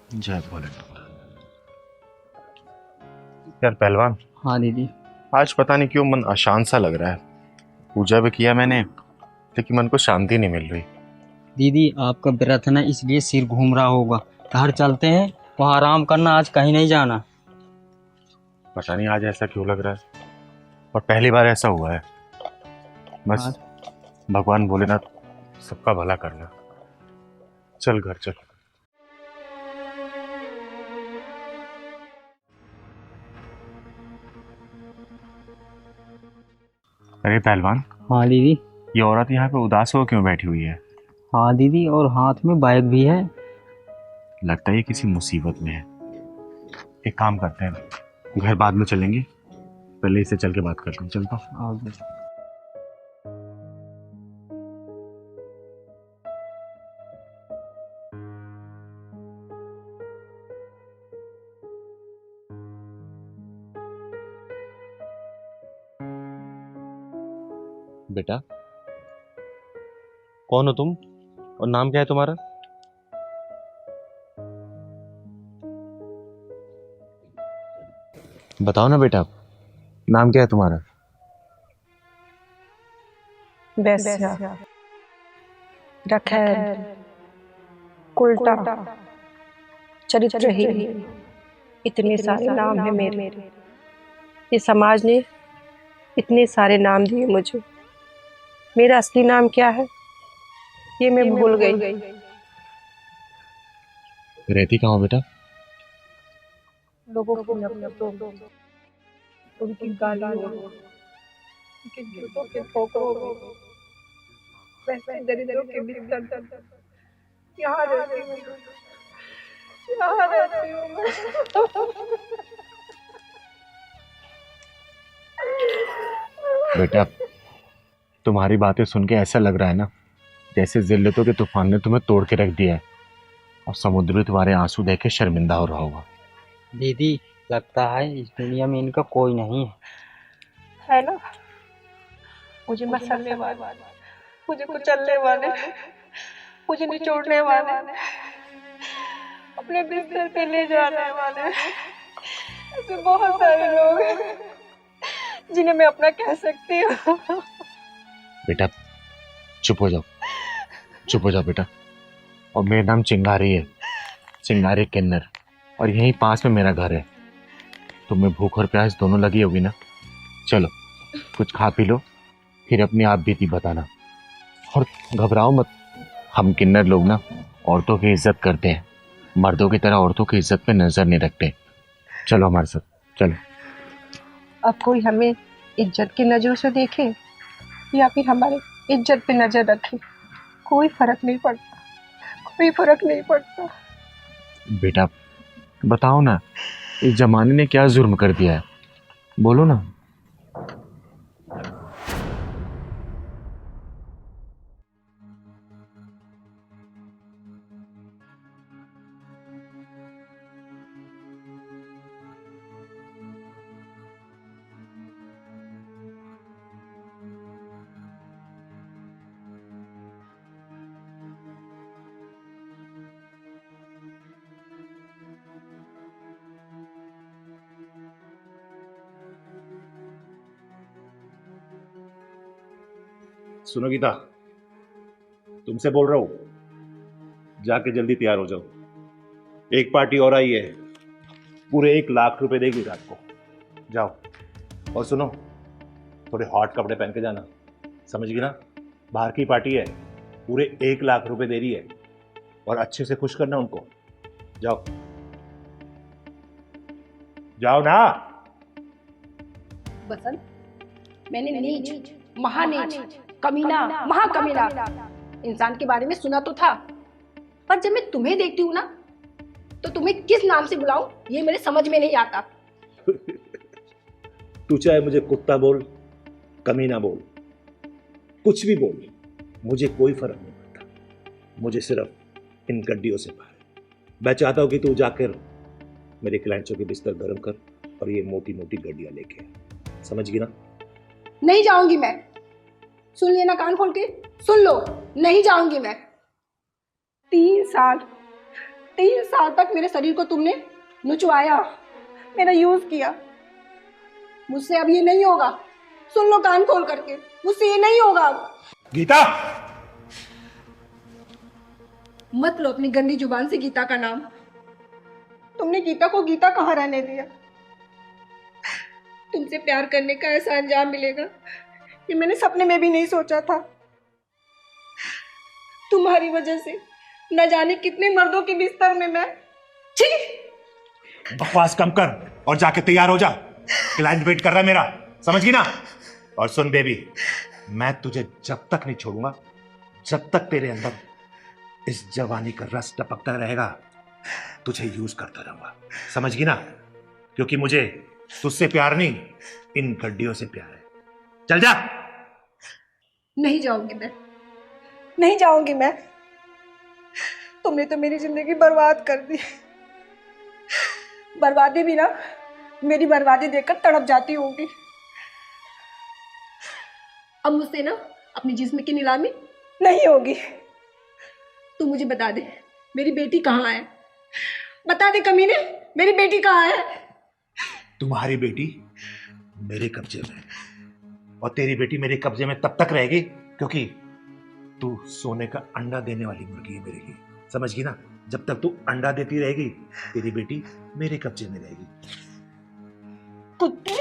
जय भोलेनाथ। यार पहलवान, हाँ दीदी। आज पता नहीं क्यों मन अशांत सा लग रहा है। पूजा भी किया मैंने, लेकिन मन को शांति नहीं मिल रही। दीदी आपका व्रत है ना, इसलिए सिर घूम रहा होगा। घर चलते हैं, वहाँ आराम करना, आज कहीं नहीं जाना। पता नहीं आज ऐसा क्यों लग रहा है, और पहली बार ऐसा हुआ है। बस आज भगवान भोलेनाथ सबका भला करना। चल घर चल। अरे पहलवान, हाँ दीदी। ये औरत यहाँ पे उदास हो क्यों बैठी हुई है? हाँ दीदी, और हाथ में बाइक भी है। लगता है ये किसी मुसीबत में है। एक काम करते हैं, घर बाद में चलेंगे, पहले इससे चल के बात करते हैं। चलता हूँ। आओ दीदी। बेटा, कौन हो तुम और नाम क्या है तुम्हारा? बताओ ना बेटा, नाम क्या है तुम्हारा? बेस्या, रखैल, कुल्टा, चरित्रहीन, इतने सारे नाम हैं मेरे। ये समाज ने इतने सारे नाम दिए मुझे। मेरा असली नाम क्या है ये मैं भूल गई। रहती कहाँ हो बेटा? लोगों की नफरतों, उनकी गालियों, उनके झूठों के ठोकरों में, वैसे दरिद्रों के बिस्तर पर यहाँ रहती हूँ, यहाँ रहती हूँ मैं। बेटा, तुम्हारी बातें सुन के ऐसा लग रहा है ना, जैसे जिल्लतों के तूफान ने तुम्हें तोड़ के रख दिया है और समुद्र भी तुम्हारे आंसू देख के शर्मिंदा हो रहा होगा। दीदी लगता है इस दुनिया में इनका कोई नहीं है। है ना, मुझे मसलने वाले, मुझे कुचलने वाले, मुझे निचोड़ने वाले, अपने बिस्तर पे ले जाने वाले, ऐसे बहुत सारे लोग हैं जिन्हें मैं अपना कह सकती हूँ। बेटा चुप हो जाओ, चुप हो जाओ बेटा। और मेरा नाम चिंगारी है, चिंगारी किन्नर, और यहीं पास में मेरा घर है। तुम्हें भूख और प्यास दोनों लगी होगी ना? चलो कुछ खा पी लो, फिर अपनी आप बीती बताना। और घबराओ मत, हम किन्नर लोग ना औरतों की इज्जत करते हैं, मर्दों की तरह औरतों की इज्जत पे नजर नहीं रखते। चलो हमारे साथ चलो। अब कोई हमें इज्जत की नजरों से देखे या फिर हमारे इज्जत पे नजर रखे, कोई फर्क नहीं पड़ता, कोई फर्क नहीं पड़ता। बेटा बताओ ना, इस जमाने ने क्या जुर्म कर दिया है, बोलो ना। सुनो गीता, तुमसे बोल रहा हूं, जाके जल्दी तैयार हो जाओ। एक पार्टी और आई है, पूरे 1 लाख रुपए देगी रात को। जाओ, और सुनो, थोड़े हॉट कपड़े पहन के जाना, समझ गई ना? बाहर की पार्टी है, पूरे 1 लाख रुपए दे रही है, और अच्छे से खुश करना उनको। जाओ जाओ ना। बसंत, मैंने नीच, महानीच, कमीना, महाकमीना इंसान के बारे में सुना तो था, पर जब मैं तुम्हें देखती हूँ ना, तो तुम्हें किस नाम से बुलाऊं ये मेरे समझ में नहीं आता। तू चाहे मुझे कुत्ता बोल, कमीना बोल, कुछ भी बोल, मुझे कोई फर्क नहीं पड़ता। मुझे सिर्फ इन गड्डियों से प्यार है। मैं चाहता हूं कि तू जाकर मेरे क्लाइंट्सों के बिस्तर गर्म कर और ये मोटी मोटी गड्डियां लेके आ, समझ गई ना? नहीं जाऊंगी मैं, सुन लेना कान खोल के, सुन लो, नहीं जाऊंगी मैं। 3 साल 3 साल तक मेरे शरीर को तुमने नुचवाया, मेरा यूज किया। मुझसे अब ये नहीं होगा। सुन लो कान खोल करके, मुझसे ये नहीं होगा अब। गीता, मत लो अपनी गंदी जुबान से गीता का नाम। तुमने गीता को गीता कहाँ रहने दिया? तुमसे प्यार करने का ऐसा अंजाम मिलेगा ये मैंने सपने में भी नहीं सोचा था। तुम्हारी वजह से न जाने कितने मर्दों के बिस्तर में मैं छी। बकवास कम कर और जाके तैयार हो जा, क्लाइंट वेट कर रहा है मेरा, समझ गई ना? और सुन बेबी, मैं तुझे जब तक नहीं छोड़ूंगा जब तक तेरे अंदर इस जवानी का रस टपकता रहेगा, तुझे यूज करता रहूंगा, समझ गई ना? क्योंकि मुझे तुझसे प्यार नहीं, इन गड्डियों से प्यार है। चल जा। नहीं जाऊंगी मैं, नहीं जाऊंगी मैं। तुमने तो मेरी जिंदगी बर्बाद कर दी। बर्बादी भी ना मेरी बर्बादी देखकर तड़प जाती होगी। अब मुझसे ना अपनी जिस्म की नीलामी नहीं होगी। तू मुझे बता दे मेरी बेटी कहाँ है? बता दे कमीने, मेरी बेटी कहाँ है? तुम्हारी बेटी मेरे कब्जे में है और तेरी बेटी मेरे कब्जे में तब तक रहेगी क्योंकि तू सोने का अंडा देने वाली मुर्गी है मेरे लिए, समझ गई ना? जब तक तू अंडा देती रहेगी तेरी बेटी मेरे कब्जे में रहेगी। कुत्ते,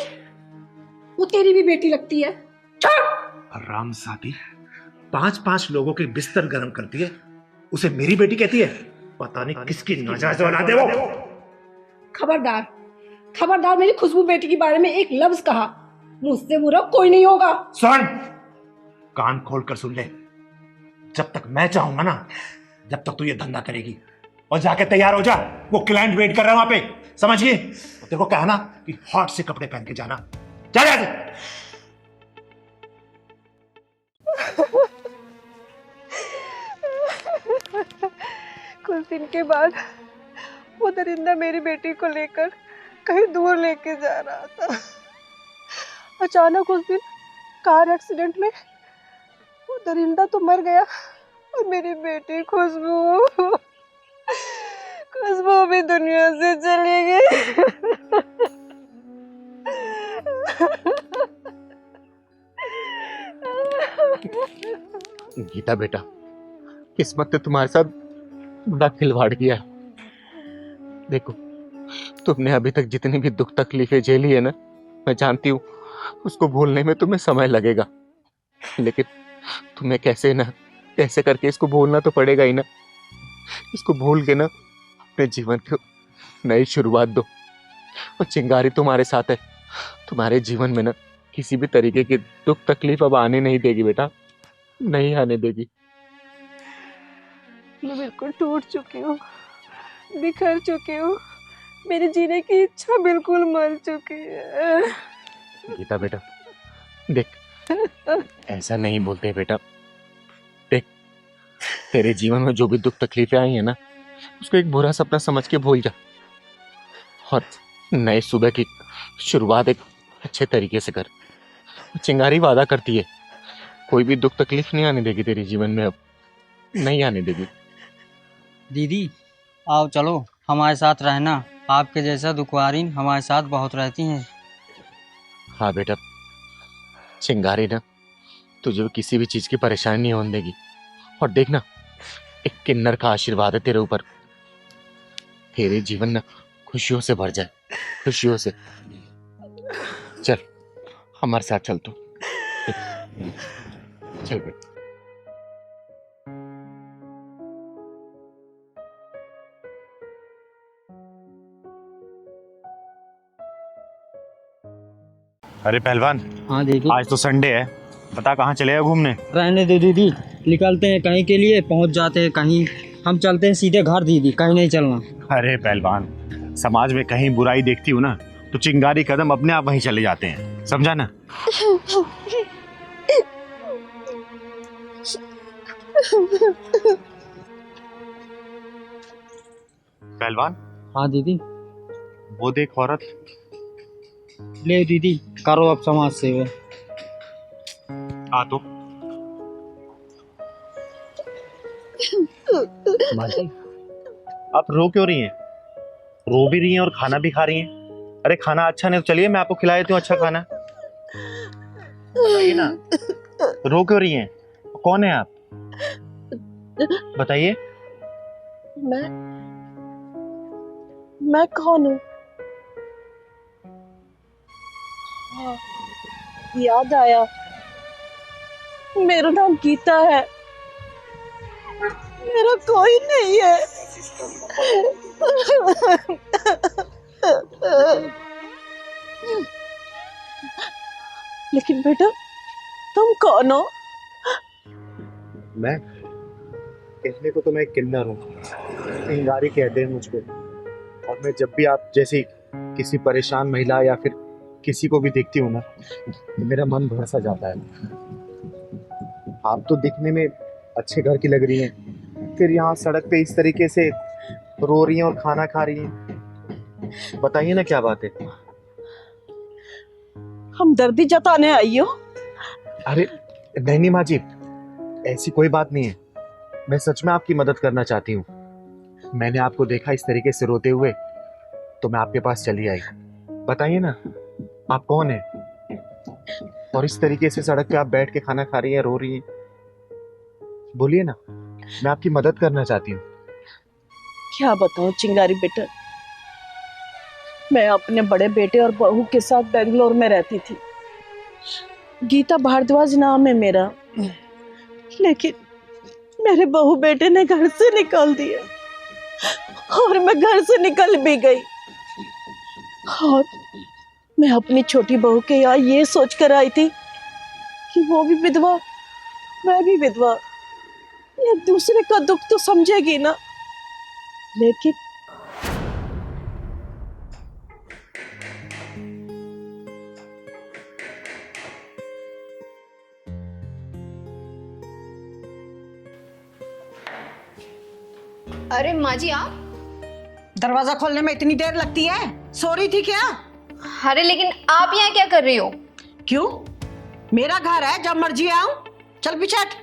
वो तेरी भी बेटी लगती है। राम साथी 5-5 लोगों के बिस्तर गर्म करती है, उसे मेरी बेटी कहती है? पता नहीं किसकी नाजायज औलाद है वो। खबरदार, खबरदार मेरी खुशबू बेटी के बारे में एक लफ्ज कहा, मुझसे बुरा कोई नहीं होगा। सुन, कान खोल कर सुन ले। जब तक मैं चाहूंगा ना, जब तक तू ये धंधा करेगी। और जाके तैयार हो जा, वो क्लाइंट वेट कर रहा है वहां पे, समझ गई? तेरे को कहना कि हॉट से कपड़े पहन के जाना। जा जा। कुछ दिन के बाद वो दरिंदा मेरी बेटी को लेकर कहीं दूर लेके जा रहा था। अचानक उस दिन कार एक्सीडेंट में वो दरिंदा तो मर गया और मेरी बेटी खुशबू भी दुनिया से चली गई। गीता बेटा, किस्मत ने तुम्हारे साथ बड़ा खिलवाड़ किया। देखो, तुमने अभी तक जितनी भी दुख तकलीफें झेली है ना, मैं जानती हूँ उसको भूलने में तुम्हें समय लगेगा, लेकिन तुम्हें कैसे करके इसको भूलना तो पड़ेगा ही ना। इसको भूल के ना अपने जीवन को नई शुरुआत दो। और चिंगारी तुम्हारे साथ है, तुम्हारे जीवन में ना किसी भी तरीके की दुख तकलीफ अब आने नहीं देगी बेटा, नहीं आने देगी। मैं बिल्कुल टूट चुकी हूँ, बिखर चुकी हूँ, मेरे जीने की इच्छा बिल्कुल मर चुकी है। गीता बेटा देख, ऐसा नहीं बोलते बेटा। देख, तेरे जीवन में जो भी दुख तकलीफें आई है ना, उसको एक बुरा सपना समझ के भूल जा और नए सुबह की शुरुआत एक अच्छे तरीके से कर। चिंगारी वादा करती है कोई भी दुख तकलीफ नहीं आने देगी तेरे जीवन में, अब नहीं आने देगी। दीदी आओ चलो हमारे साथ रहना, आपके जैसा दुखवारीन हमारे साथ बहुत रहती हैं। हाँ बेटा, चिंगारी ना तुझे किसी भी चीज की परेशानी नहीं होने देगी। और देखना, एक किन्नर का आशीर्वाद है तेरे ऊपर, तेरे जीवन ना खुशियों से भर जाए, खुशियों से। चल हमारे साथ चल, तू चल बेटा। अरे पहलवान, हाँ दीदी। आज तो संडे है, बता कहाँ चलेगा घूमने? रहने दे दीदी, निकलते हैं कहीं के लिए, पहुंच जाते हैं कहीं। हम चलते हैं सीधे घर दीदी, कहीं नहीं चलना। अरे पहलवान, समाज में कहीं बुराई देखती हूँ ना तो चिंगारी कदम अपने आप वहीं चले जाते हैं, समझा ना? पहलवान, हाँ दीदी। वो देख औरत। ले दीदी, करो अब समाज सेवा। आ तो आप रो क्यों रही हैं? रो भी रही हैं और खाना भी खा रही हैं। अरे खाना अच्छा नहीं तो चलिए मैं आपको खिला देती हूँ अच्छा खाना। बताइए ना, रो क्यों रही हैं? कौन है आप? बताइए। मैं कौन हूँ? हाँ, याद आया, मेरा नाम गीता है। मेरा कोई नहीं है। लेकिन बेटा, तुम कौन हो? मैं कहने को तो मैं किन्नर हूँ, चिंगारी कहते हैं मुझको। और मैं जब भी आप जैसी किसी परेशान महिला या फिर किसी को भी देखती हूँ ना, तो मेरा मन भर सा जाता है। आप तो दिखने में अच्छे घर की लग रही हैं, फिर यहाँ सड़क पे इस तरीके से रो रही हैं और खाना खा रही हैं। बताइए ना क्या बात है? हमदर्दी जताने आई हो? अरे नहीं माँ जी, ऐसी कोई बात नहीं है। मैं सच में आपकी मदद करना चाहती हूँ। मैंने आपको देखा इस तरीके से रोते हुए, तो मैं आपके पास चली आई। बताइए ना, आप कौन हैं? और इस तरीके से सड़क पे आप बैठ के खाना खा रही हैं, रो रही हैं। बोलिए ना, मैं आपकी मदद करना चाहती हूँ। क्या बताऊं चिंगारी बेटा, मैं अपने बड़े बेटे और बहू के साथ बेंगलोर में रहती थी। गीता भारद्वाज नाम है मेरा। लेकिन मेरे बहू बेटे ने घर से निकाल दिया और मैं घर से निकल भी गई। और मैं अपनी छोटी बहू के यहाँ ये सोच कर आई थी कि वो भी विधवा, मैं भी विधवा, ये दूसरे का दुख तो समझेगी ना। लेकिन अरे माँ जी आप दरवाजा खोलने में इतनी देर लगती है? सो रही थी क्या? अरे लेकिन आप यहाँ क्या कर रही हो? क्यों? मेरा घर है, जब मर्जी आऊं। चल पीछे हट।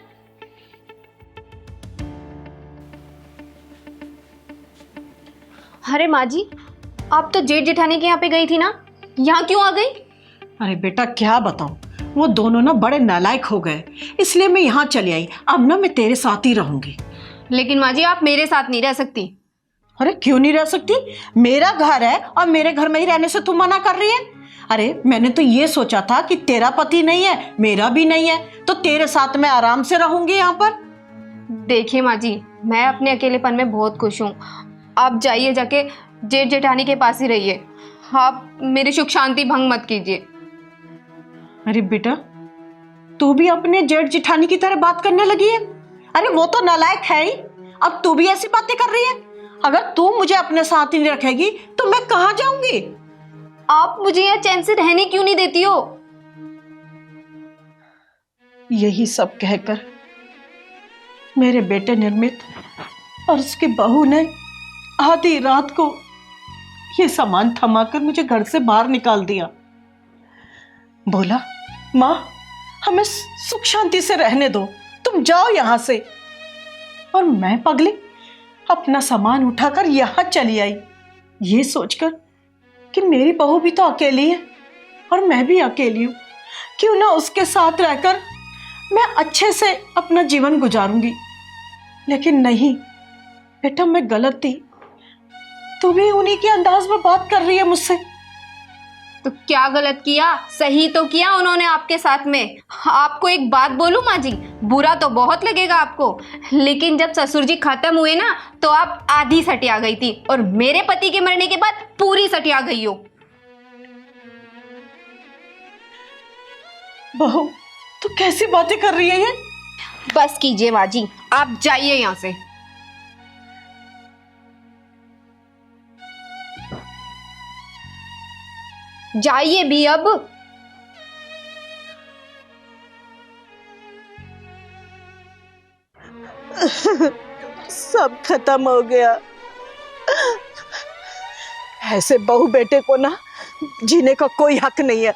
अरे माँ जी आप तो जेठ जेठानी के यहाँ पे गई थी ना, यहाँ क्यों आ गई? अरे बेटा क्या बताऊं, वो दोनों ना बड़े नालायक हो गए, इसलिए मैं यहाँ चली आई। अब ना मैं तेरे साथ ही रहूंगी। लेकिन माँ जी आप मेरे साथ नहीं रह सकती। अरे क्यों नहीं रह सकती? मेरा घर है और मेरे घर में ही रहने से तुम मना कर रही है? अरे मैंने तो ये सोचा था कि तेरा पति नहीं है, मेरा भी नहीं है, तो तेरे साथ मैं आराम से रहूंगी यहाँ पर। देखिए माँ जी, मैं अपने अकेलेपन में बहुत खुश हूँ। आप जाइए, जाके जेठ जेठानी के पास ही रहिए। आप मेरी सुख शांति भंग मत कीजिए। अरे बेटा तू भी अपने जेठ जेठानी की तरह बात करने लगी है? अरे वो तो नालायक है ही, अब तू भी ऐसी बातें कर रही है। अगर तू मुझे अपने साथ ही नहीं रखेगी तो मैं कहाँ जाऊंगी? आप मुझे यहाँ चैन से रहने क्यों नहीं देती हो? यही सब कहकर मेरे बेटे निर्मित और उसकी बहू ने आधी रात को ये सामान थमाकर मुझे घर से बाहर निकाल दिया। बोला माँ हमें सुख शांति से रहने दो, तुम जाओ यहां से। और मैं पगली अपना सामान उठाकर यहां चली आई, ये सोचकर कि मेरी बहू भी तो अकेली है और मैं भी अकेली हूं, क्यों ना उसके साथ रहकर मैं अच्छे से अपना जीवन गुजारूंगी। लेकिन नहीं बेटा, मैं गलत थी। तू भी उन्हीं के अंदाज में बात कर रही है मुझसे। तो क्या गलत किया? सही तो किया उन्होंने आपके साथ में। आपको एक बात बोलूं माँ जी, बुरा तो बहुत लगेगा आपको, लेकिन जब ससुर जी खत्म हुए ना तो आप आधी सटिया गई थी और मेरे पति के मरने के बाद पूरी सटिया गई हो। बहू तू कैसी बातें कर रही है ये? बस कीजिए माँ जी, आप जाइए यहाँ से। जाइए भी अब। सब खत्म हो गया। ऐसे बहू बेटे को ना जीने का कोई हक नहीं है,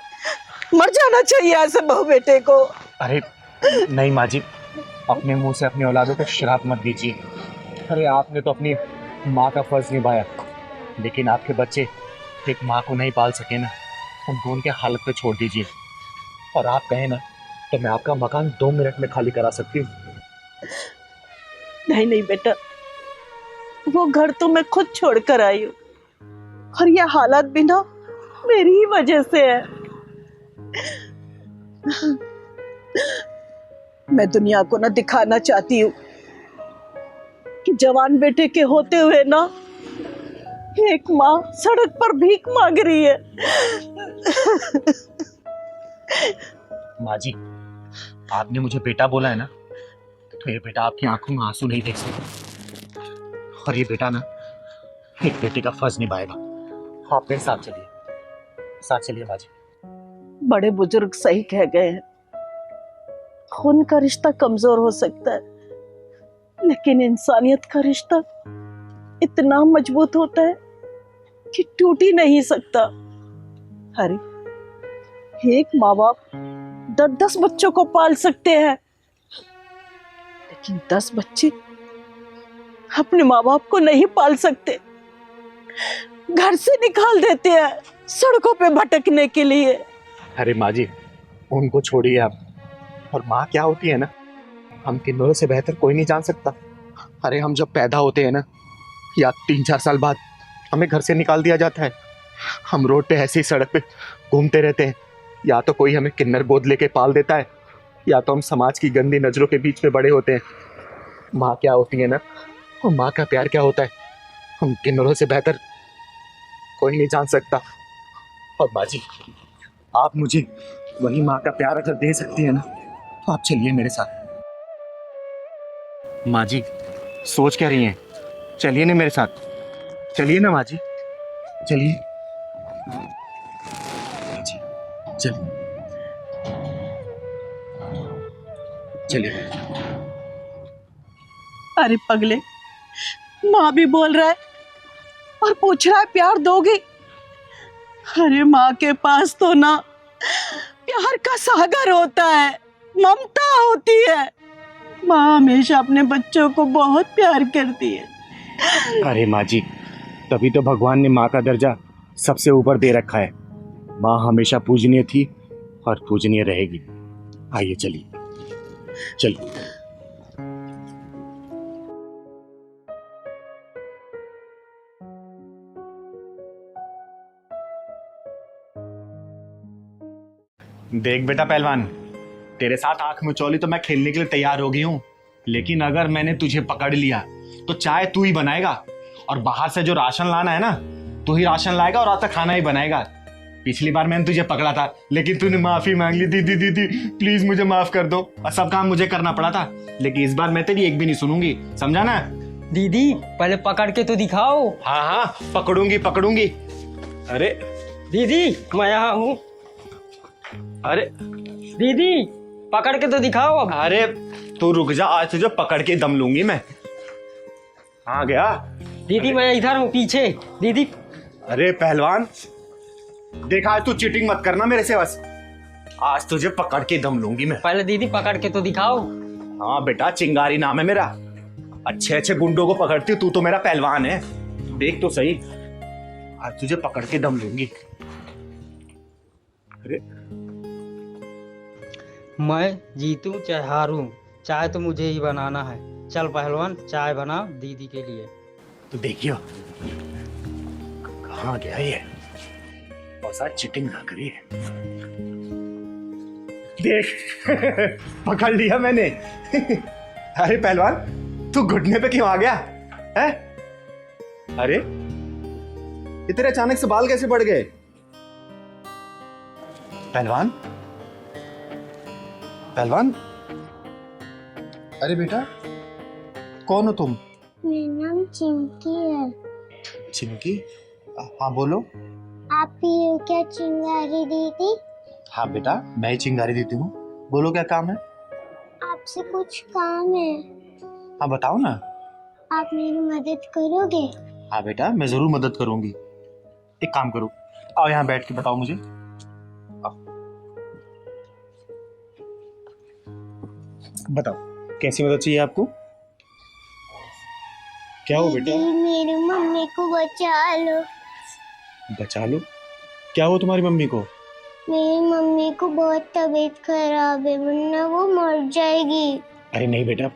मर जाना चाहिए ऐसे बहू बेटे को। अरे नहीं माँ जी, अपने मुंह से अपनी औलादों को श्राप मत दीजिए। अरे आपने तो अपनी माँ का फर्ज निभाया, लेकिन आपके बच्चे एक माँ को नहीं पाल सके ना, उनको उनके हालत पे छोड़ दीजिए। और आप कहें ना तो मैं आपका मकान 2 मिनट में खाली करा सकती हूँ। नहीं नहीं बेटा, वो घर तो मैं खुद छोड़ कर आई हूँ, और ये हालात भी ना मेरी ही वजह से है। मैं दुनिया को ना दिखाना चाहती हूँ कि जवान बेटे के होते हुए ना एक माँ सड़क पर भीख मांग रही है। माँ जी, आपने मुझे बेटा बोला है ना, तो ये बेटा आपकी आंखों में आंसू नहीं देख सकता, और ये बेटा ना एक बेटे का फर्ज निभाएगा। आप मेरे साथ चलिए, साथ चलिए माँ जी। बड़े बुजुर्ग सही कह गए हैं, खून का रिश्ता कमजोर हो सकता है, लेकिन इंसानियत का रिश्ता इतना मजबूत होता है कि टूट ही नहीं सकता। अरे एक माँ बाप 10-10 बच्चों को पाल सकते हैं, लेकिन 10 बच्चे अपने माँ बाप को नहीं पाल सकते, घर से निकाल देते हैं सड़कों पे भटकने के लिए। अरे माँ जी, उनको छोड़िए आप। और माँ क्या होती है ना, हम किन्नरों से बेहतर कोई नहीं जान सकता। अरे हम जब पैदा होते हैं ना, या 3-4 साल बाद हमें घर से निकाल दिया जाता है। हम रोड पे ऐसे ही सड़क पे घूमते रहते हैं। या तो कोई हमें किन्नर गोद लेके पाल देता है, या तो हम समाज की गंदी नजरों के बीच में बड़े होते हैं। माँ क्या होती है ना, और माँ का प्यार क्या होता है, हम किन्नरों से बेहतर कोई नहीं जान सकता। और माँ जी, आप मुझे वही माँ का प्यार अगर दे सकती है ना, तो आप चलिए मेरे साथ। माँ जी, सोच क्या रही हैं? चलिए ना मेरे साथ, चलिए ना माँ जी, चलिए। जी, चलिए चलिए। अरे पगले, माँ भी बोल रहा है और पूछ रहा है प्यार दोगे? अरे माँ के पास तो ना प्यार का सागर होता है, ममता होती है। माँ हमेशा अपने बच्चों को बहुत प्यार करती है। अरे माँ जी, तभी तो भगवान ने माँ का दर्जा सबसे ऊपर दे रखा है। माँ हमेशा पूजनीय थी और पूजनीय रहेगी। आइए चलिए, चलिए। देख बेटा पहलवान, तेरे साथ आंख मिचौली तो मैं खेलने के लिए तैयार हो गई हूँ, लेकिन अगर मैंने तुझे पकड़ लिया तो चाय तू ही बनाएगा, और बाहर से जो राशन लाना है ना, तू ही राशन लाएगा और रात का खाना ही बनाएगा। पिछली बार मैंने तुझे पकड़ा था, लेकिन तूने माफी मांग ली। दीदी दीदी प्लीज मुझे माफ कर दो, और सब काम मुझे करना पड़ा था, लेकिन इस बार मैं तेरी एक भी नहीं सुनूंगी, समझा ना? दीदी पहले पकड़ के तो दिखाओ। हाँ हाँ, पकड़ूंगी पकड़ूंगी। अरे दीदी मैं यहाँ हूँ। अरे दीदी पकड़ के तो दिखाओ अब। अरे तू रुक जा, आज तुझे पकड़ के दम लूंगी मैं। हाँ गया दीदी मैं इधर हूँ पीछे। दीदी अरे पहलवान, देखा आज तू चीटिंग मत करना मेरे से, बस आज तुझे पकड़ के दम लूंगी मैं। पहले दीदी पकड़ के तो दिखाओ। हाँ बेटा, चिंगारी नाम है मेरा, अच्छे अच्छे गुंडों को पकड़ती हूँ, तू तो मेरा पहलवान है। देख तो सही, आज तुझे पकड़ के दम लूंगी। अरे मैं जीतूं चाहे हारूं, चाय तो मुझे ही बनाना है। चल पहलवान चाय बना दीदी के लिए। तो देखियो कहाँ गया ये, और साथ चीटिंग ना करी। देख पकड़ लिया मैंने। अरे पहलवान, तू घुटने पे क्यों आ गया है? अरे ये तेरे अचानक से बाल कैसे बढ़ गए? पहलवान पहलवान, अरे बेटा कौन हो तुम? मेरा नाम चिंकी है। चिंकी? हाँ बोलो। आप ही हो क्या चिंगारी दीदी? हाँ बेटा, मैं ही चिंगारी देती हूँ, बोलो क्या काम है? आपसे कुछ काम है। हाँ बताओ ना। आप मेरी मदद करोगे? हाँ बेटा, मैं जरूर मदद करूंगी। एक काम करो, आओ यहाँ बैठ के बताओ मुझे। आओ। बताओ कैसी मदद चाहिए आपको? क्या हो बेटा? दीदी मेरी मम्मी को बचा लो। बचा लो? क्या हो तुम्हारी मम्मी को? मेरी मम्मी को बहुत तबीयत खराब है, वरना वो मर जाएगी। अरे नहीं बेटा,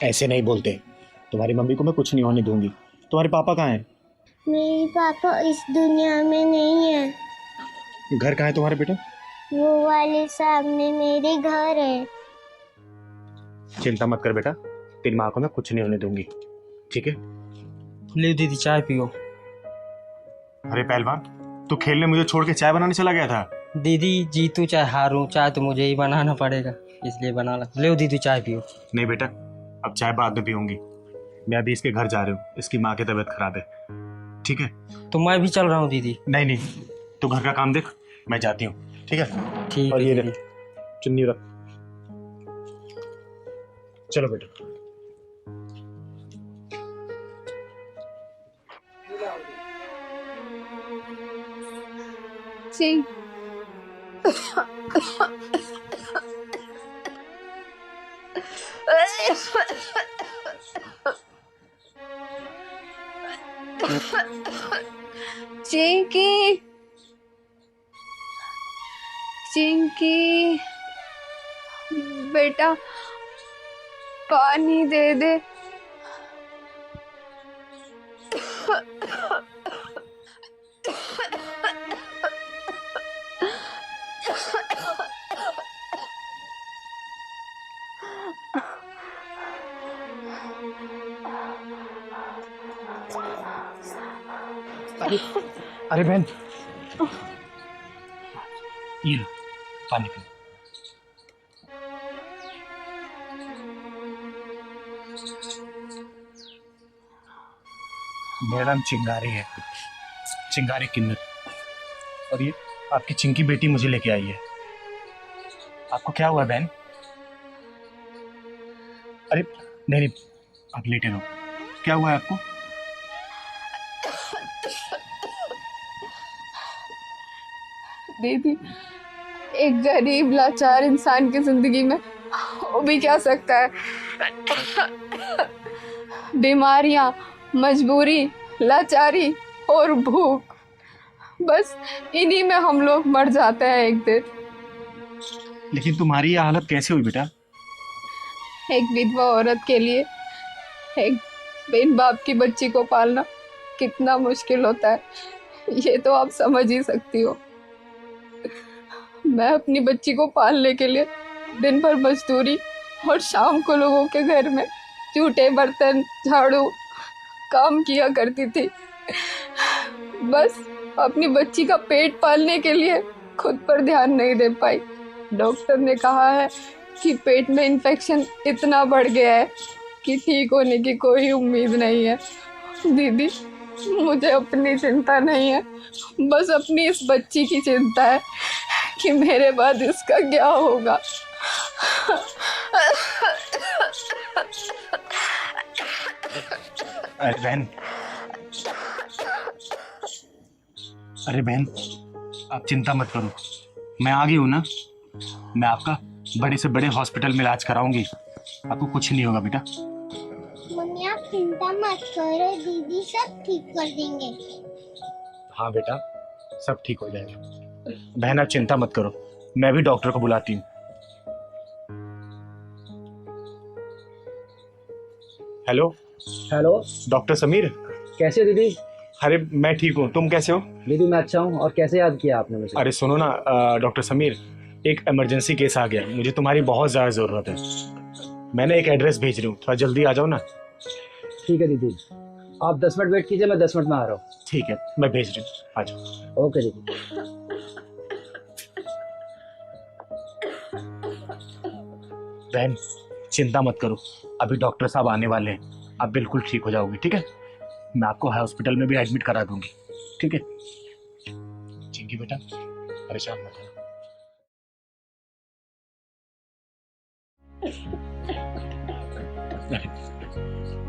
ऐसे नहीं बोलते। तुम्हारी मम्मी को मैं कुछ नहीं होने दूंगी। तुम्हारे पापा कहाँ हैं? मेरे पापा इस दुनिया में नहीं है। घर कहाँ है तुम्हारे बेटा? वो वाले सामने मेरे घर है। चिंता मत कर बेटा, तेरी माँ को मैं कुछ नहीं होने दूंगी, ठीक है? ले दीदी चाय पियो। अरे पहलवान, तू खेलने मुझे छोड़ के चाय बनाने चला गया था। दीदी जीतू चाहे हारूं, चाय तो मुझे ही बनाना पड़ेगा, इसलिए बना ला। ले दीदी चाय पियो। नहीं बेटा, अब चाय बाद में पीऊंगी। मैं अभी इसके घर जा रही हूँ, इसकी माँ की तबीयत खराब है, ठीक है? तो मैं भी चल रहा हूँ दीदी। नहीं नहीं, तू घर का काम देख, मैं जाती हूँ, ठीक है? ठीक और है ये दीदी। रख, चुन्नी रख। चलो बेटा। जी चिंकी, चिंकी बेटा पानी दे दे। अरे बहन, ये लो पानी पी। मेरा नाम चिंगारी है, चिंगारी किन्नर। और ये आपकी चिंकी बेटी मुझे लेके आई है। आपको क्या हुआ बहन? अरे नहीं नहीं, आप लेटे रहो। क्या हुआ है आपको? दीदी, एक गरीब लाचार इंसान की जिंदगी में हो भी क्या सकता है? बीमारियां, मजबूरी, लाचारी और भूख, बस इन्हीं में हम लोग मर जाते हैं एक दिन। लेकिन तुम्हारी ये हालत कैसे हुई बेटा? एक विधवा औरत के लिए एक बिन बाप की बच्ची को पालना कितना मुश्किल होता है, ये तो आप समझ ही सकती हो। मैं अपनी बच्ची को पालने के लिए दिन भर मजदूरी और शाम को लोगों के घर में जूठे बर्तन, झाड़ू काम किया करती थी, बस अपनी बच्ची का पेट पालने के लिए खुद पर ध्यान नहीं दे पाई। डॉक्टर ने कहा है कि पेट में इन्फेक्शन इतना बढ़ गया है कि ठीक होने की कोई उम्मीद नहीं है। दीदी, मुझे अपनी चिंता नहीं है, बस अपनी इस बच्ची की चिंता है कि मेरे बाद इसका क्या होगा। अरे बहन, अरे बहन, आप चिंता मत करो, मैं आ गई हूँ ना। मैं आपका बड़े से बड़े हॉस्पिटल में इलाज कराऊंगी, आपको कुछ नहीं होगा बेटा। मम्मी आप चिंता मत करो, दीदी सब ठीक कर देंगे। हाँ बेटा, सब ठीक हो जाएगा। बहन आप चिंता मत करो, मैं भी डॉक्टर को बुलाती हूँ। Hello hello, doctor Sameer. कैसे हो दीदी? अरे मैं ठीक हूँ, तुम कैसे हो? दीदी मैं अच्छा हूँ। और कैसे याद किया आपने मुझे? अरे सुनो ना डॉक्टर समीर, एक इमरजेंसी केस आ गया, मुझे तुम्हारी बहुत ज़्यादा ज़रूरत है। मैंने एक एड्रेस भेज रही हूँ, थोड़ा जल्दी आ जाओ ना। ठीक है दीदी, आप 10 मिनट वेट कीजिए, मैं 10 मिनट में आ रहा हूँ। ठीक है, मैं भेज रही हूँ, आ जाओ। ओके दीदी। बहन चिंता मत करो, अभी डॉक्टर साहब आने वाले हैं, आप बिल्कुल ठीक हो जाओगे, ठीक है? मैं आपको हॉस्पिटल में भी एडमिट करा दूंगी, ठीक है? चिंकी बेटा परेशान मत हो।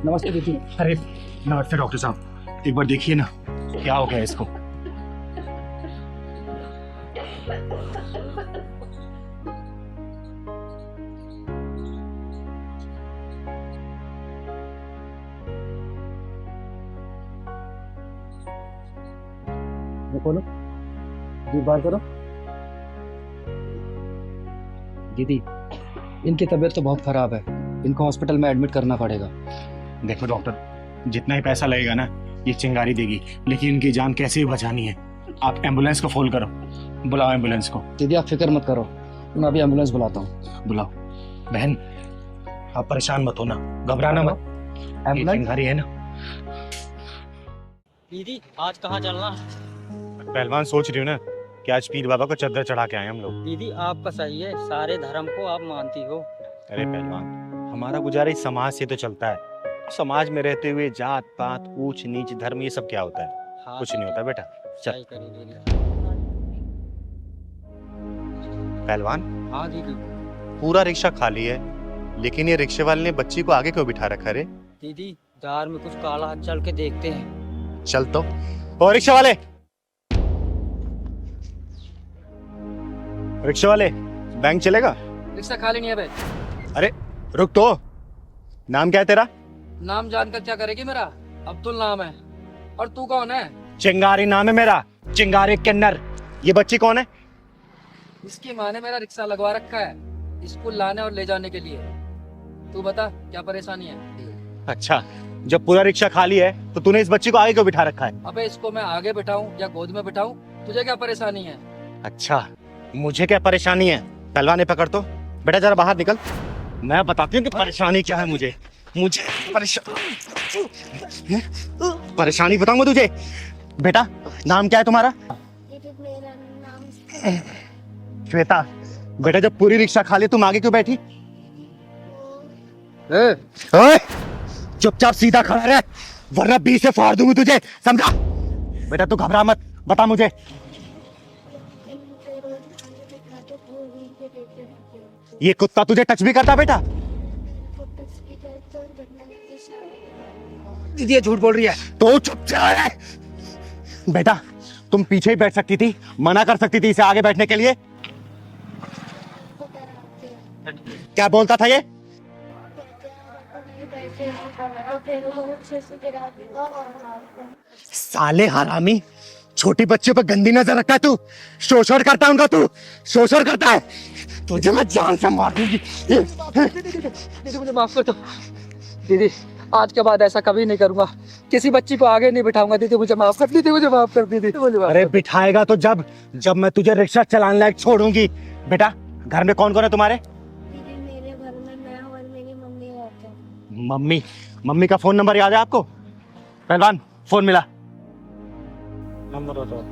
नमस्ते दीदी। अरे नमस्ते डॉक्टर साहब, एक बार देखिए ना क्या हो गया इसको। ये खोलो, जीभ बाहर करो। दीदी, इनकी तबीयत तो बहुत खराब है, इनको हॉस्पिटल में एडमिट करना पड़ेगा। देखो डॉक्टर, जितना ही पैसा लगेगा ना ये चिंगारी देगी, लेकिन इनकी जान कैसे भी बचानी है। आप एम्बुलेंस को फोन करो, बुलाओ एम्बुलेंस को। दीदी आप फिक्र मत करो, मैं अभी एम्बुलेंस बुलाता हूँ। बुलाओ। बहन आप परेशान मत होना, घबराना मत, ये एम्बुलेंस चिंगारी है ना। दीदी आज कहाँ चलना? पहलवान सोच रही हूँ ना कि आज पीर बाबा को चद्दर चढ़ा के आए हम लोग। दीदी आपका सही है, सारे धर्म को आप मानती हो। अरे पहलवान, हमारा गुजारा इस समाज से तो चलता है। समाज में रहते हुए जात पात ऊंच नीच धर्म ये सब क्या होता है? हाँ, कुछ नहीं होता बेटा। चल सही करी दीदी। पहलवान, हाँ दीदी। पूरा रिक्शा खाली है, लेकिन ये रिक्शे वाले ने बच्ची को आगे क्यों बिठा रखा रे? दीदी जार में कुछ काला हाथ चल के देखते हैं। चल तो। ओ रिक्शा वाले, रिक्शा वाले, बैंक चलेगा? रिक्शा खाली नहीं है बे। अरे रुक तो, नाम क्या है तेरा? नाम जानकर क्या करेगी मेरा? अब्दुल नाम है। और तू कौन है? चिंगारी नाम है मेरा, चिंगारी किन्नर। ये बच्ची कौन है? इसकी माँ ने मेरा रिक्शा लगवा रखा है स्कूल लाने और ले जाने के लिए। तू बता क्या परेशानी है? अच्छा, जब पूरा रिक्शा खाली है तो तूने इस बच्ची को आगे क्यों बिठा रखा है? अबे इसको मैं आगे बिठाऊं या गोद में बिठाऊं? तुझे क्या परेशानी है? अच्छा, मुझे क्या परेशानी है? पहलवान ने पकड़ तो, बेटा जरा बाहर निकल, मैं बताती हूँ कि परेशानी क्या है। मुझे परेशानी बताऊंगा तुझे। बेटा नाम क्या है तुम्हारा? मेरा नाम श्वेता। बेटा जब पूरी रिक्शा खाली तुम आगे क्यों बैठी? ओए, चुपचाप सीधा खड़ा रह, वरना बीच से फाड़ दूंगी तुझे, समझा? बेटा तू घबरा मत, बता मुझे। ये कुत्ता तुझे टच भी करता बेटा? दीदी ये झूठ बोल रही है। तो चुपचाप रह। बेटा तुम पीछे ही बैठ सकती थी, मना कर सकती थी इसे आगे बैठने के लिए। क्या बोलता था ये? साले हरामी, छोटी बच्चों पर गंदी नजर रखता है तू, शोषण करता है उनका, तू शोषण करता है। तुझे मैं जान से मार दूंगी। दीदी मुझे माफ कर दो। दीदी आज के बाद ऐसा कभी नहीं करूंगा, किसी बच्ची को आगे नहीं बिठाऊंगा। दीदी मुझे माफ कर, दीदी मुझे माफ कर, दीदी मुझे माफ। अरे बिठाएगा तो जब मैं तुझे रिक्शा चलाने लायक छोड़ूंगी। बेटा घर में कौन कौन है तुम्हारे? मेरे घर में मैं और मेरी मम्मी रहते हैं। मम्मी का फोन नंबर याद है आपको? पहलवान फोन मिला, नंबर बताओ।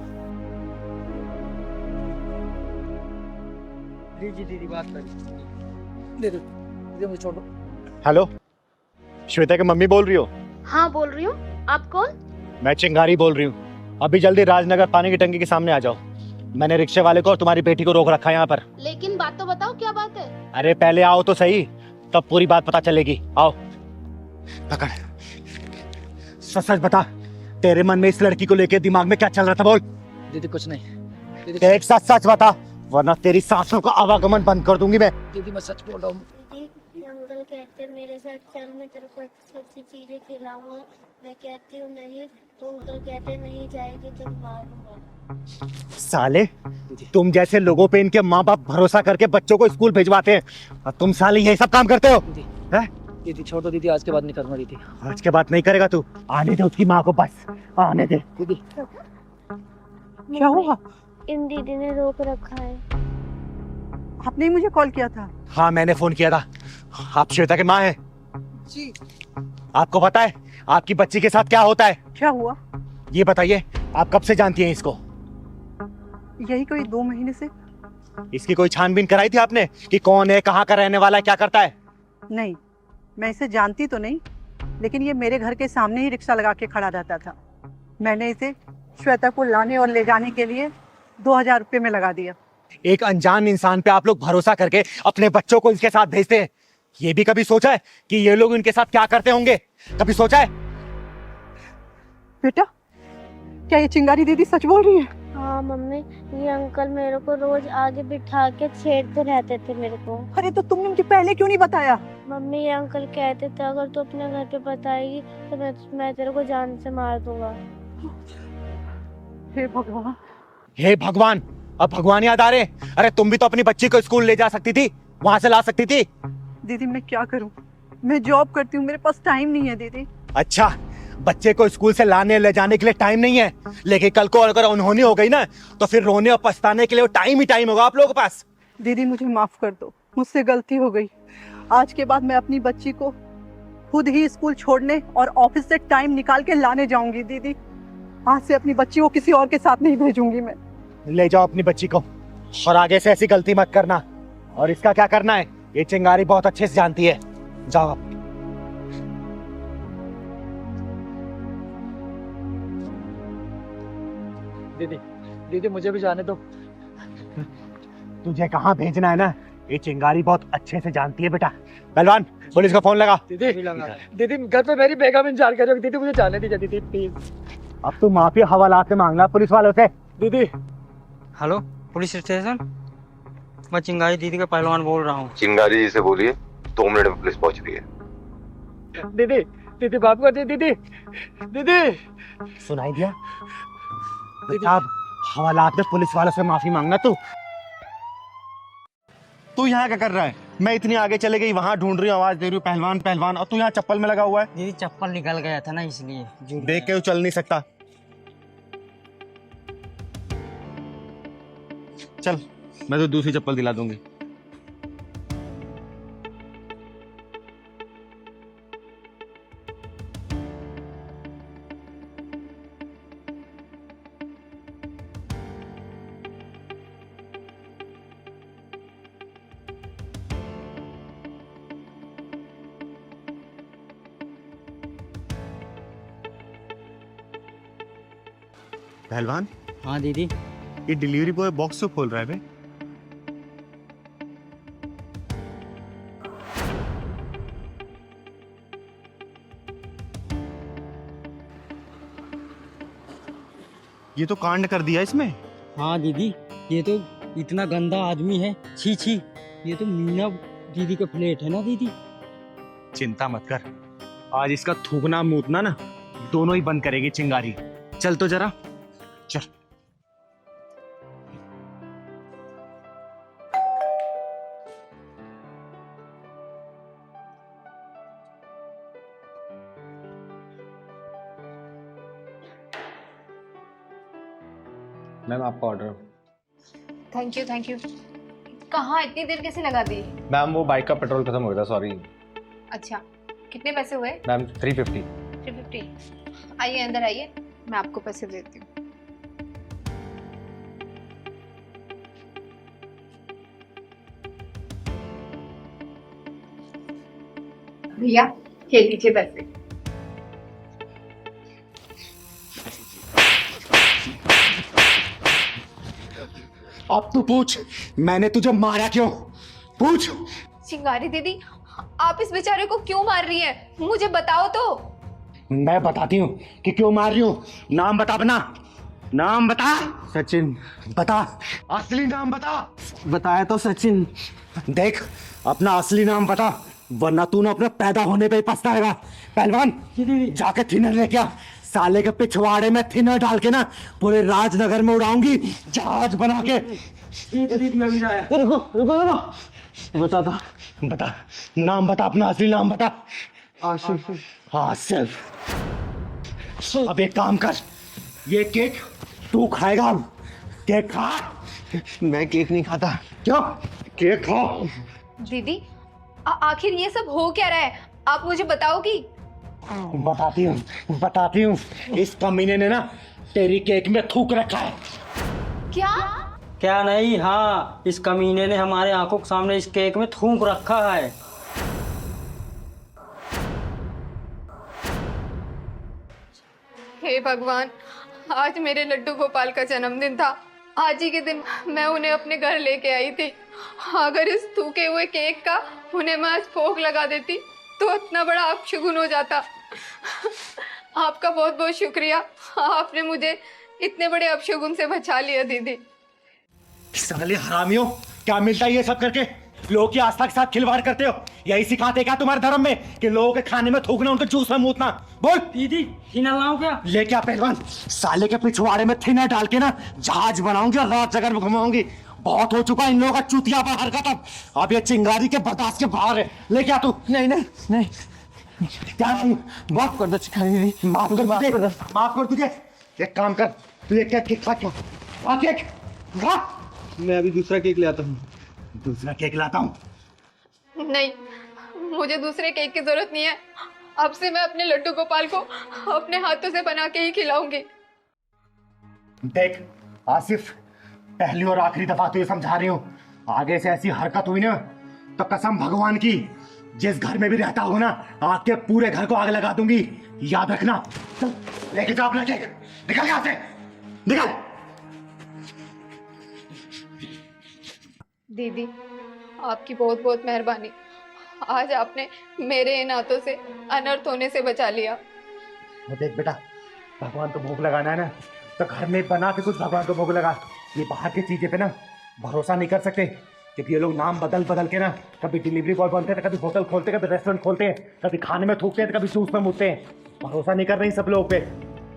दीदी बात करिए। दीदी मुझे छोड़ दो। हेलो, श्वेता की मम्मी बोल रही हो? हाँ बोल रही हूँ, आप कौन? मैं चिंगारी बोल रही हूँ। अभी जल्दी राजनगर पानी की टंकी के सामने आ जाओ। मैंने रिक्शे वाले को और तुम्हारी बेटी को रोक रखा है यहाँ पर। लेकिन बात तो बताओ, क्या बात है? अरे पहले आओ तो सही, तब पूरी बात पता चलेगी। आओ, पकड़। सच सच बता, तेरे मन में इस लड़की को लेके दिमाग में क्या चल रहा था? बोल। दीदी कुछ नहीं। एक सच सच बता, वरना तेरी सांसों का आवागमन बंद कर दूंगी मैं। दीदी मैं सच बोल रहा हूँ। अंकल कहते हैं मेरे साथ चल, मैं तेरे को अच्छी अच्छी चीजें खिलाऊंगा। मैं कहती हूँ नहीं, तो अंकल कहते हैं नहीं जाएगी तो मारूंगा। साले, तुम जैसे लोगों पे इनके माँ बाप भरोसा करके बच्चों को स्कूल भिजवाते हैं, और तुम साले ये सब काम करते हो। दीदी छोड़ दो, दीदी आज के बाद नहीं करूंगा। दीदी आज के बाद नहीं करेगा तू? आने दे उसकी माँ को, बस आने दे। दीदी क्या हुआ? इन दीदी ने रोक रखा है। आपने ही मुझे कॉल किया था? हाँ मैंने फोन किया था। आप श्वेता के माँ हैं? जी। आपको पता है आपकी बच्ची के साथ क्या होता है? क्या हुआ? ये बताइए, आप कब से जानती हैं इसको? यही कोई 2 महीने से। इसकी कोई छानबीन कराई थी आपने कि कौन है, कहाँ का रहने वाला है, क्या करता है? नहीं, मैं इसे जानती तो नहीं, लेकिन ये मेरे घर के सामने ही रिक्शा लगा के खड़ा रहता था। मैंने इसे श्वेता को लाने और ले जाने के लिए 2000 रुपये में लगा दिया। एक अनजान इंसान पे आप लोग भरोसा करके अपने बच्चों को इसके साथ भेजते हैं। ये भी कभी सोचा है कि ये लोग इनके साथ क्या करते होंगे? कभी सोचा है? बेटा, क्या ये चिंगारी दीदी सच बोल रही है? हाँ मम्मी, ये अंकल मेरे को रोज आगे बिठा के छेड़ते रहते थे मेरे को। अरे तो तुमने मुझे पहले क्यों नहीं बताया? मम्मी ये अंकल कहते थे अगर तू अपने घर पे बताएगी तो मैं तेरे को जान से मार दूंगा। हे भगवान। हे भगवान, अब भगवान याद आ रहे। अरे तुम भी तो अपनी बच्ची को स्कूल ले जा सकती थी, वहां से ला सकती थी। दीदी मैं क्या करूं, मैं जॉब करती हूँ, मेरे पास टाइम नहीं है दीदी। अच्छा, बच्चे को स्कूल से लाने ले जाने के लिए टाइम नहीं है, लेकिन कल को अगर अनहोनी हो गई ना तो फिर रोने और पछताने के लिए टाइम ही टाइम होगा आप लोगों के पास। दीदी मुझे माफ कर दो, मुझसे गलती हो गई। आज के बाद मैं अपनी बच्ची को खुद ही स्कूल छोड़ने और ऑफिस से टाइम निकाल के लाने जाऊंगी दीदी। आज से अपनी बच्ची को किसी और के साथ नहीं भेजूंगी मैं। ले जाओ अपनी बच्ची को, और आगे से ऐसी गलती मत करना। और इसका क्या करना है ये चिंगारी बहुत अच्छे से जानती है। जाओ आप। दीदी दीदी मुझे भी जाने दो। तुझे कहाँ भेजना है ना ये चिंगारी बहुत अच्छे से जानती है बेटा। पहलवान पुलिस का फोन लगा। दीदी दीदी घर पे मेरी बेगम इंतजार कर रही है, दीदी मुझे जाने दीजिए दीदी प्लीज। अब तू माफी हवालात में मांगना पुलिस वालों से। दीदी हेलो पुलिस स्टेशन, मैं चिंगारी दीदी का पहलवान बोल रहा हूँ। चिंगारी जी से बोलिए, 2 मिनट में पुलिस पहुंच रही है। दीदी दीदी माफ कर दी दीदी। दीदी सुनाई दिया बेटा, हवालात में पुलिस वालों से माफी मांगना। तू यहाँ क्या कर रहा है? मैं इतनी आगे चले गई, वहां ढूंढ रही हूँ, आवाज दे रही हूँ पहलवान पहलवान, और तू यहाँ चप्पल में लगा हुआ है। दीदी चप्पल निकल गया था ना इसलिए। देख के तू चल नहीं सकता। चल मैं तो दूसरी चप्पल दिला दूंगी। पहलवान हाँ दीदी। ये डिलीवरी बॉय बॉक्स तो खोल रहा है बे। ये तो कांड कर दिया इसमें। हाँ दीदी, ये तो इतना गंदा आदमी है, छी छी। ये तो मीना दीदी का प्लेट है ना दीदी। चिंता मत कर, आज इसका थूकना मूतना ना दोनों ही बंद करेगी चिंगारी। चल तो जरा चल। मैम आपका ऑर्डर। Thank you. कहाँ इतनी देर कैसे लगा दी? मैम वो बाइक का पेट्रोल खत्म हो गया था, सॉरी। अच्छा, कितने पैसे हुए? मैम 350। 350। आइए अंदर आइए, मैं आपको पैसे देती हूँ। भैया ये लीजिए पैसे। अब तू पूछ, मैंने तुझे मारा क्यों? पूछ। चिंगारी दीदी, आप इस बेचारे को क्यों मार रही हैं? मुझे बताओ तो। मैं बताती हूँ कि क्यों मार रही हूँ। नाम बता अपना, नाम बता। सचिन। बता असली नाम बता। बताया तो सचिन। देख अपना असली नाम बता, वरना तू ना अपने पैदा होने पे ही पछताएगा। पहलवान जाके थिनर लेके आ, साले के पिछवाड़े में थिनर डाल के ना पूरे राजनगर में उड़ाऊंगी जहाज बना के। बता बता नाम बता, अपना असली नाम बता। आसिफ। आसिफ। अब एक काम कर, ये केक तू खाएगा। केक खा। मैं केक नहीं खाता। क्यों? केक खा। दीदी आखिर ये सब हो क्या रहा है? आप मुझे बताओगी? बताती हूँ। इस कमीने ने ना तेरी केक में थूक रखा है। क्या नहीं? हाँ, इस कमीने ने हमारे आंखों के सामने इस केक में थूक रखा है। हे भगवान, आज मेरे लड्डू गोपाल का जन्मदिन था। आज ही के दिन मैं उन्हें अपने घर लेके आई थी। अगर इस थूके हुए केक का उन्हें मैं आज भोग लगा देती तो इतना बड़ा अपशगुन हो जाता। आपका बहुत बहुत शुक्रिया, आपने मुझे इतने बड़े अपशगुन से बचा लिया दीदी। साले हरामियों, क्या मिलता है ये सब करके? लोगों की आस्था के साथ खिलवाड़ करते हो। यही सिखाते क्या तुम्हारे धर्म में कि लोगों के खाने में थूकना, उनके जूस में मूतना? बोल। दीदी हिना लाऊं क्या? ले क्या पहलवान, साले के पिछवाड़े में थिना डाल के ना जहाज बनाऊंगी और रात जगह में घुमाऊंगी। बहुत हो चुका इन लोगों का चूतिया पर हरकत। अब ये चिंगारी के बर्दाश्त के बाहर है। ले क्या तू? नहीं नहीं नहीं, क्या नहीं? माफ कर दो चिंगारी, माफ कर तुझे। एक काम कर, तू एक केक खा क्या? केक खा। मैं अभी दूसरा केक ले आता हूँ। दूसरा केक लाता हूँ। नहीं, मुझे दूसरे केक की जरूरत नहीं है। अब से मैं अपने लड्डू गोपाल को अपने हाथों से बना के ही खिलाऊंगी। देख आसिफ, पहली और आखिरी दफा तुझे समझा रही हूँ, आगे से ऐसी हरकत हुई ना तो कसम भगवान की, जिस घर में भी रहता हो ना, आग के पूरे घर को आग लगा दूंगी, याद रखना। चल लेके जाओ अपना केक, निकल यहाँ से, निकल। दीदी आपकी बहुत बहुत मेहरबानी, आज आपने मेरे इन हाथों से अनर्थ होने से बचा लिया। देख बेटा, भगवान को भोग लगाना है ना तो घर में बना के कुछ भगवान को भोग लगा। ये बाहर की चीजें पे ना भरोसा नहीं कर सकते, क्योंकि ये लोग नाम बदल बदल के ना कभी डिलीवरी बॉय बनते हैं, कभी होटल खोलते हैं, कभी रेस्टोरेंट खोलते हैं, कभी खाने में थूकते हैं, कभी जूस में मुतते हैं। भरोसा नहीं कर रहे सब लोग पे।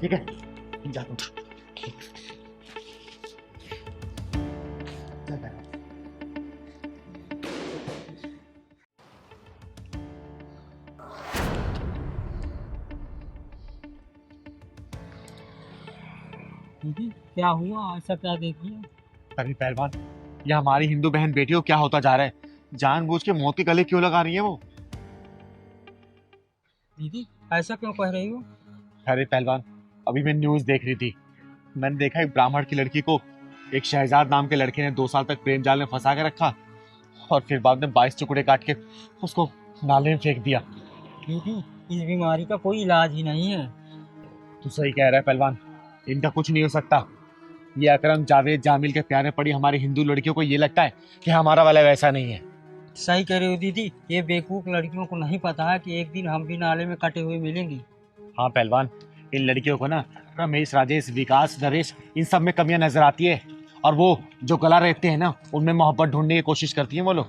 ठीक है, जा तू। दीदी क्या हुआ, ऐसा क्या देख लिया? अरे पहलवान, ये हमारी हिंदू बहन बेटियों क्या होता जा रहा है? जानबूझ के मौत के गले क्यों लगा रही है वो? दीदी ऐसा क्यों कह रही हो? अरे पहलवान, अभी मैं न्यूज देख रही थी, मैंने देखा एक ब्राह्मण की लड़की को एक शहजाद नाम के लड़के ने 2 साल तक प्रेम जाल में फंसा के रखा और फिर बाद में 22 टुकड़े काट के उसको नाले में फेंक दिया। दीदी इस बीमारी का कोई इलाज ही नहीं है। तू सही कह रहा है पहलवान, इनका कुछ नहीं हो सकता। ये अकरम जावेद जामिल के प्यार में पड़ी हमारी हिंदू लड़कियों को ये लगता है कि हमारा वाला वैसा नहीं है। सही कह रहे हो दीदी, ये बेवकूफ लड़कियों को नहीं पता है कि एक दिन हम भी नाले में कटे हुए मिलेंगी। हाँ पहलवान, इन लड़कियों को ना रमेश, राजेश, विकास, नरेश, इन सब में कमियां नजर आती है, और वो जो गला रहते हैं ना उनमें मोहब्बत ढूंढने की कोशिश करती हैं वो लोग।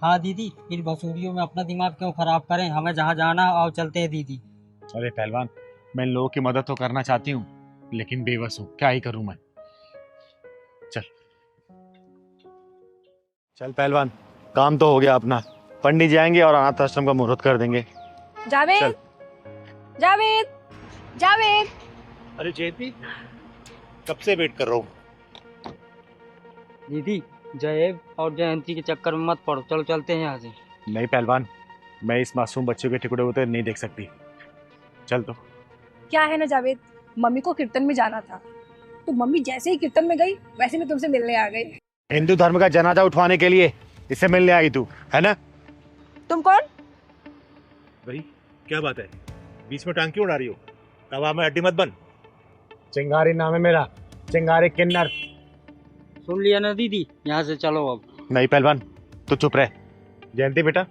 हाँ दीदी, इन बसूरियों में अपना दिमाग क्यों खराब करें, हमें जहाँ जाना है और चलते हैं दीदी। अरे पहलवान, मैं इन लोगों की मदद तो करना चाहती हूँ लेकिन बेबस हूँ, क्या ही करूँ मैं। चल चल पहलवान, काम तो हो गया अपना। पंडित जी आएंगे और अनाथ आश्रम का मुहूर्त कर देंगे। जावेद, जावेद, जावेद। अरे जयंती, कब से वेट कर रहा हूँ। दीदी जयेब और जयंती के चक्कर में मत पड़ो, चलो चलते हैं यहाँ से। नहीं पहलवान, मैं इस मासूम बच्चों के टुकड़े होते नहीं देख सकती। चल तो। क्या है ना जावेद, मम्मी को कीर्तन में जाना था, तो मम्मी जैसे ही कीर्तन में गई वैसे मैं तुमसे मिलने आ गई। हिंदू धर्म का जनाजा उठवाने के लिए इससे मिलने आई तू, है ना? तुम कौन? भाई क्या बात है, बीच में टांग क्यों उड़ा रही हो? तवा में हड्डी मत बन। चिंगारी नाम है मेरा, चिंगारी किन्नर। सुन लिया ना दीदी, यहाँ से चलो अब। नहीं पहलवान, तू चुप रह। जयंती बेटा,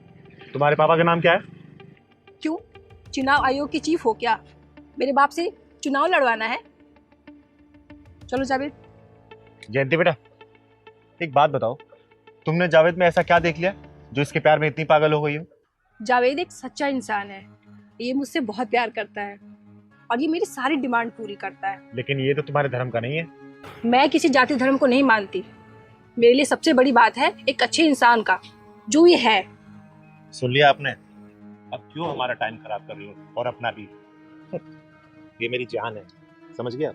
तुम्हारे पापा का नाम क्या है? क्यों, चुनाव आयोग की चीफ हो क्या? मेरे बाप से चुनाव लड़वाना है? चलो जावेद। जयंती बेटा, एक बात बताओ, तुमने जावेद में ऐसा क्या देख लिया जो इसके प्यार में इतनी पागल हो गई हो? जावेद एक सच्चा इंसान है, ये मुझसे बहुत प्यार करता है और ये मेरी सारी डिमांड पूरी करता है। लेकिन ये तो तुम्हारे धर्म का नहीं है। मैं किसी जाति धर्म को नहीं मानती, मेरे लिए सबसे बड़ी बात है एक अच्छे इंसान का, जो ये है। सुन लिया आपने? अब क्यों हमारा टाइम खराब कर रही हो, और अपना भी। ये मेरी जान है, समझ गया?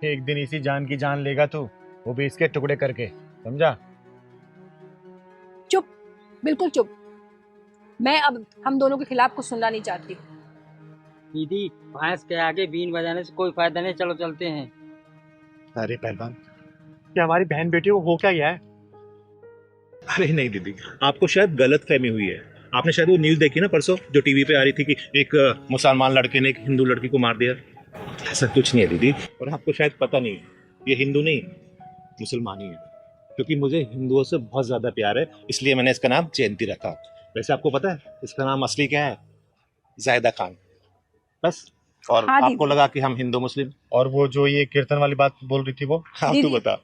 एक दिन इसी जान की जान लेगा तू, वो भी इसके टुकड़े करके, समझा? चुप, बिल्कुल चुप। मैं अब हम दोनों के खिलाफ कुछ सुनना नहीं चाहती। दीदी भैंस के आगे बीन बजाने से कोई फायदा नहीं, चलो चलते हैं। अरे पहलवान, ये हमारी बहन बेटी को हो क्या गया है? अरे नहीं दीदी, आपको शायद गलत फहमी हुई है। आपने शायद वो न्यूज़ देखी ना परसों, जो टीवी पे आ रही थी कि एक मुसलमान लड़के ने एक हिंदू लड़की को मार दिया। ऐसा कुछ नहीं है दीदी, और आपको शायद पता नहीं, ये हिंदू नहीं मुसलमान ही है। क्योंकि मुझे हिंदुओं से बहुत ज़्यादा प्यार है, इसलिए मैंने इसका नाम जयंती रखा। वैसे आपको पता है इसका नाम असली क्या है? जायदा खान, बस। और हाँ आपको लगा कि हम हिंदू मुस्लिम। और वो जो ये कीर्तन वाली बात बोल रही थी वो? हाँ तू बता।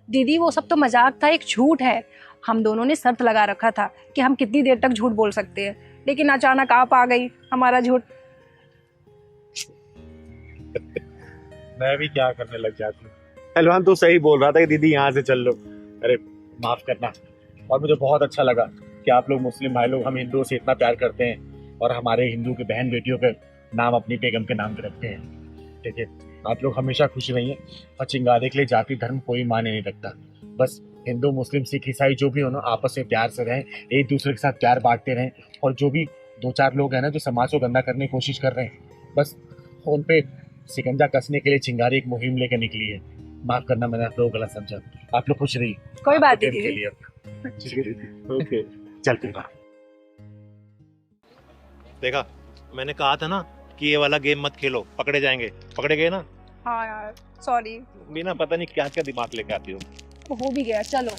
दीदी वो सब तो मजाक था, एक झूठ है। हम दोनों ने शर्त लगा रखा था कि हम कितनी देर तक झूठ बोल सकते हैं, लेकिन अचानक आप आ गई, हमारा झूठ। मैं भी क्या करने लग जाती हूँ। पहलवान तू सही बोल रहा था कि दीदी यहाँ से चल लो। अरे माफ करना। और मुझे बहुत अच्छा लगा कि आप लोग मुस्लिम भाई लोग हम हिंदुओं से इतना प्यार करते हैं और हमारे हिंदू के बहन बेटियों के नाम अपनी बेगम के नाम पे रखते हैं। ठीक है, आप लोग हमेशा खुश रहिए। और चिंगारी के लिए जाति धर्म कोई मायने नहीं रखता। बस हिंदू मुस्लिम सिख ईसाई जो भी हो ना, आपस में प्यार से रहें, एक दूसरे के साथ प्यार बांटते रहें। और जो भी 2-4 लोग हैं ना जो समाज को गंदा करने की कोशिश कर रहे हैं, बस उन पे शिकंजा कसने के लिए चिंगारी एक मुहिम लेकर निकली है। माफ करना, मैंने आप लोगों को गलत समझा। आप लोग खुश रहिए। कोई बात आपके नहीं। के लिए। ओके, चलते हैं। देखा, मैंने कहा था ना कि ये वाला गेम मत खेलो, पकड़े जाएंगे। पकड़े गए ना? हाँ यार सॉरी, बिना पता नहीं क्या क्या दिमाग लेके आती हो। हो भी गया, चलो।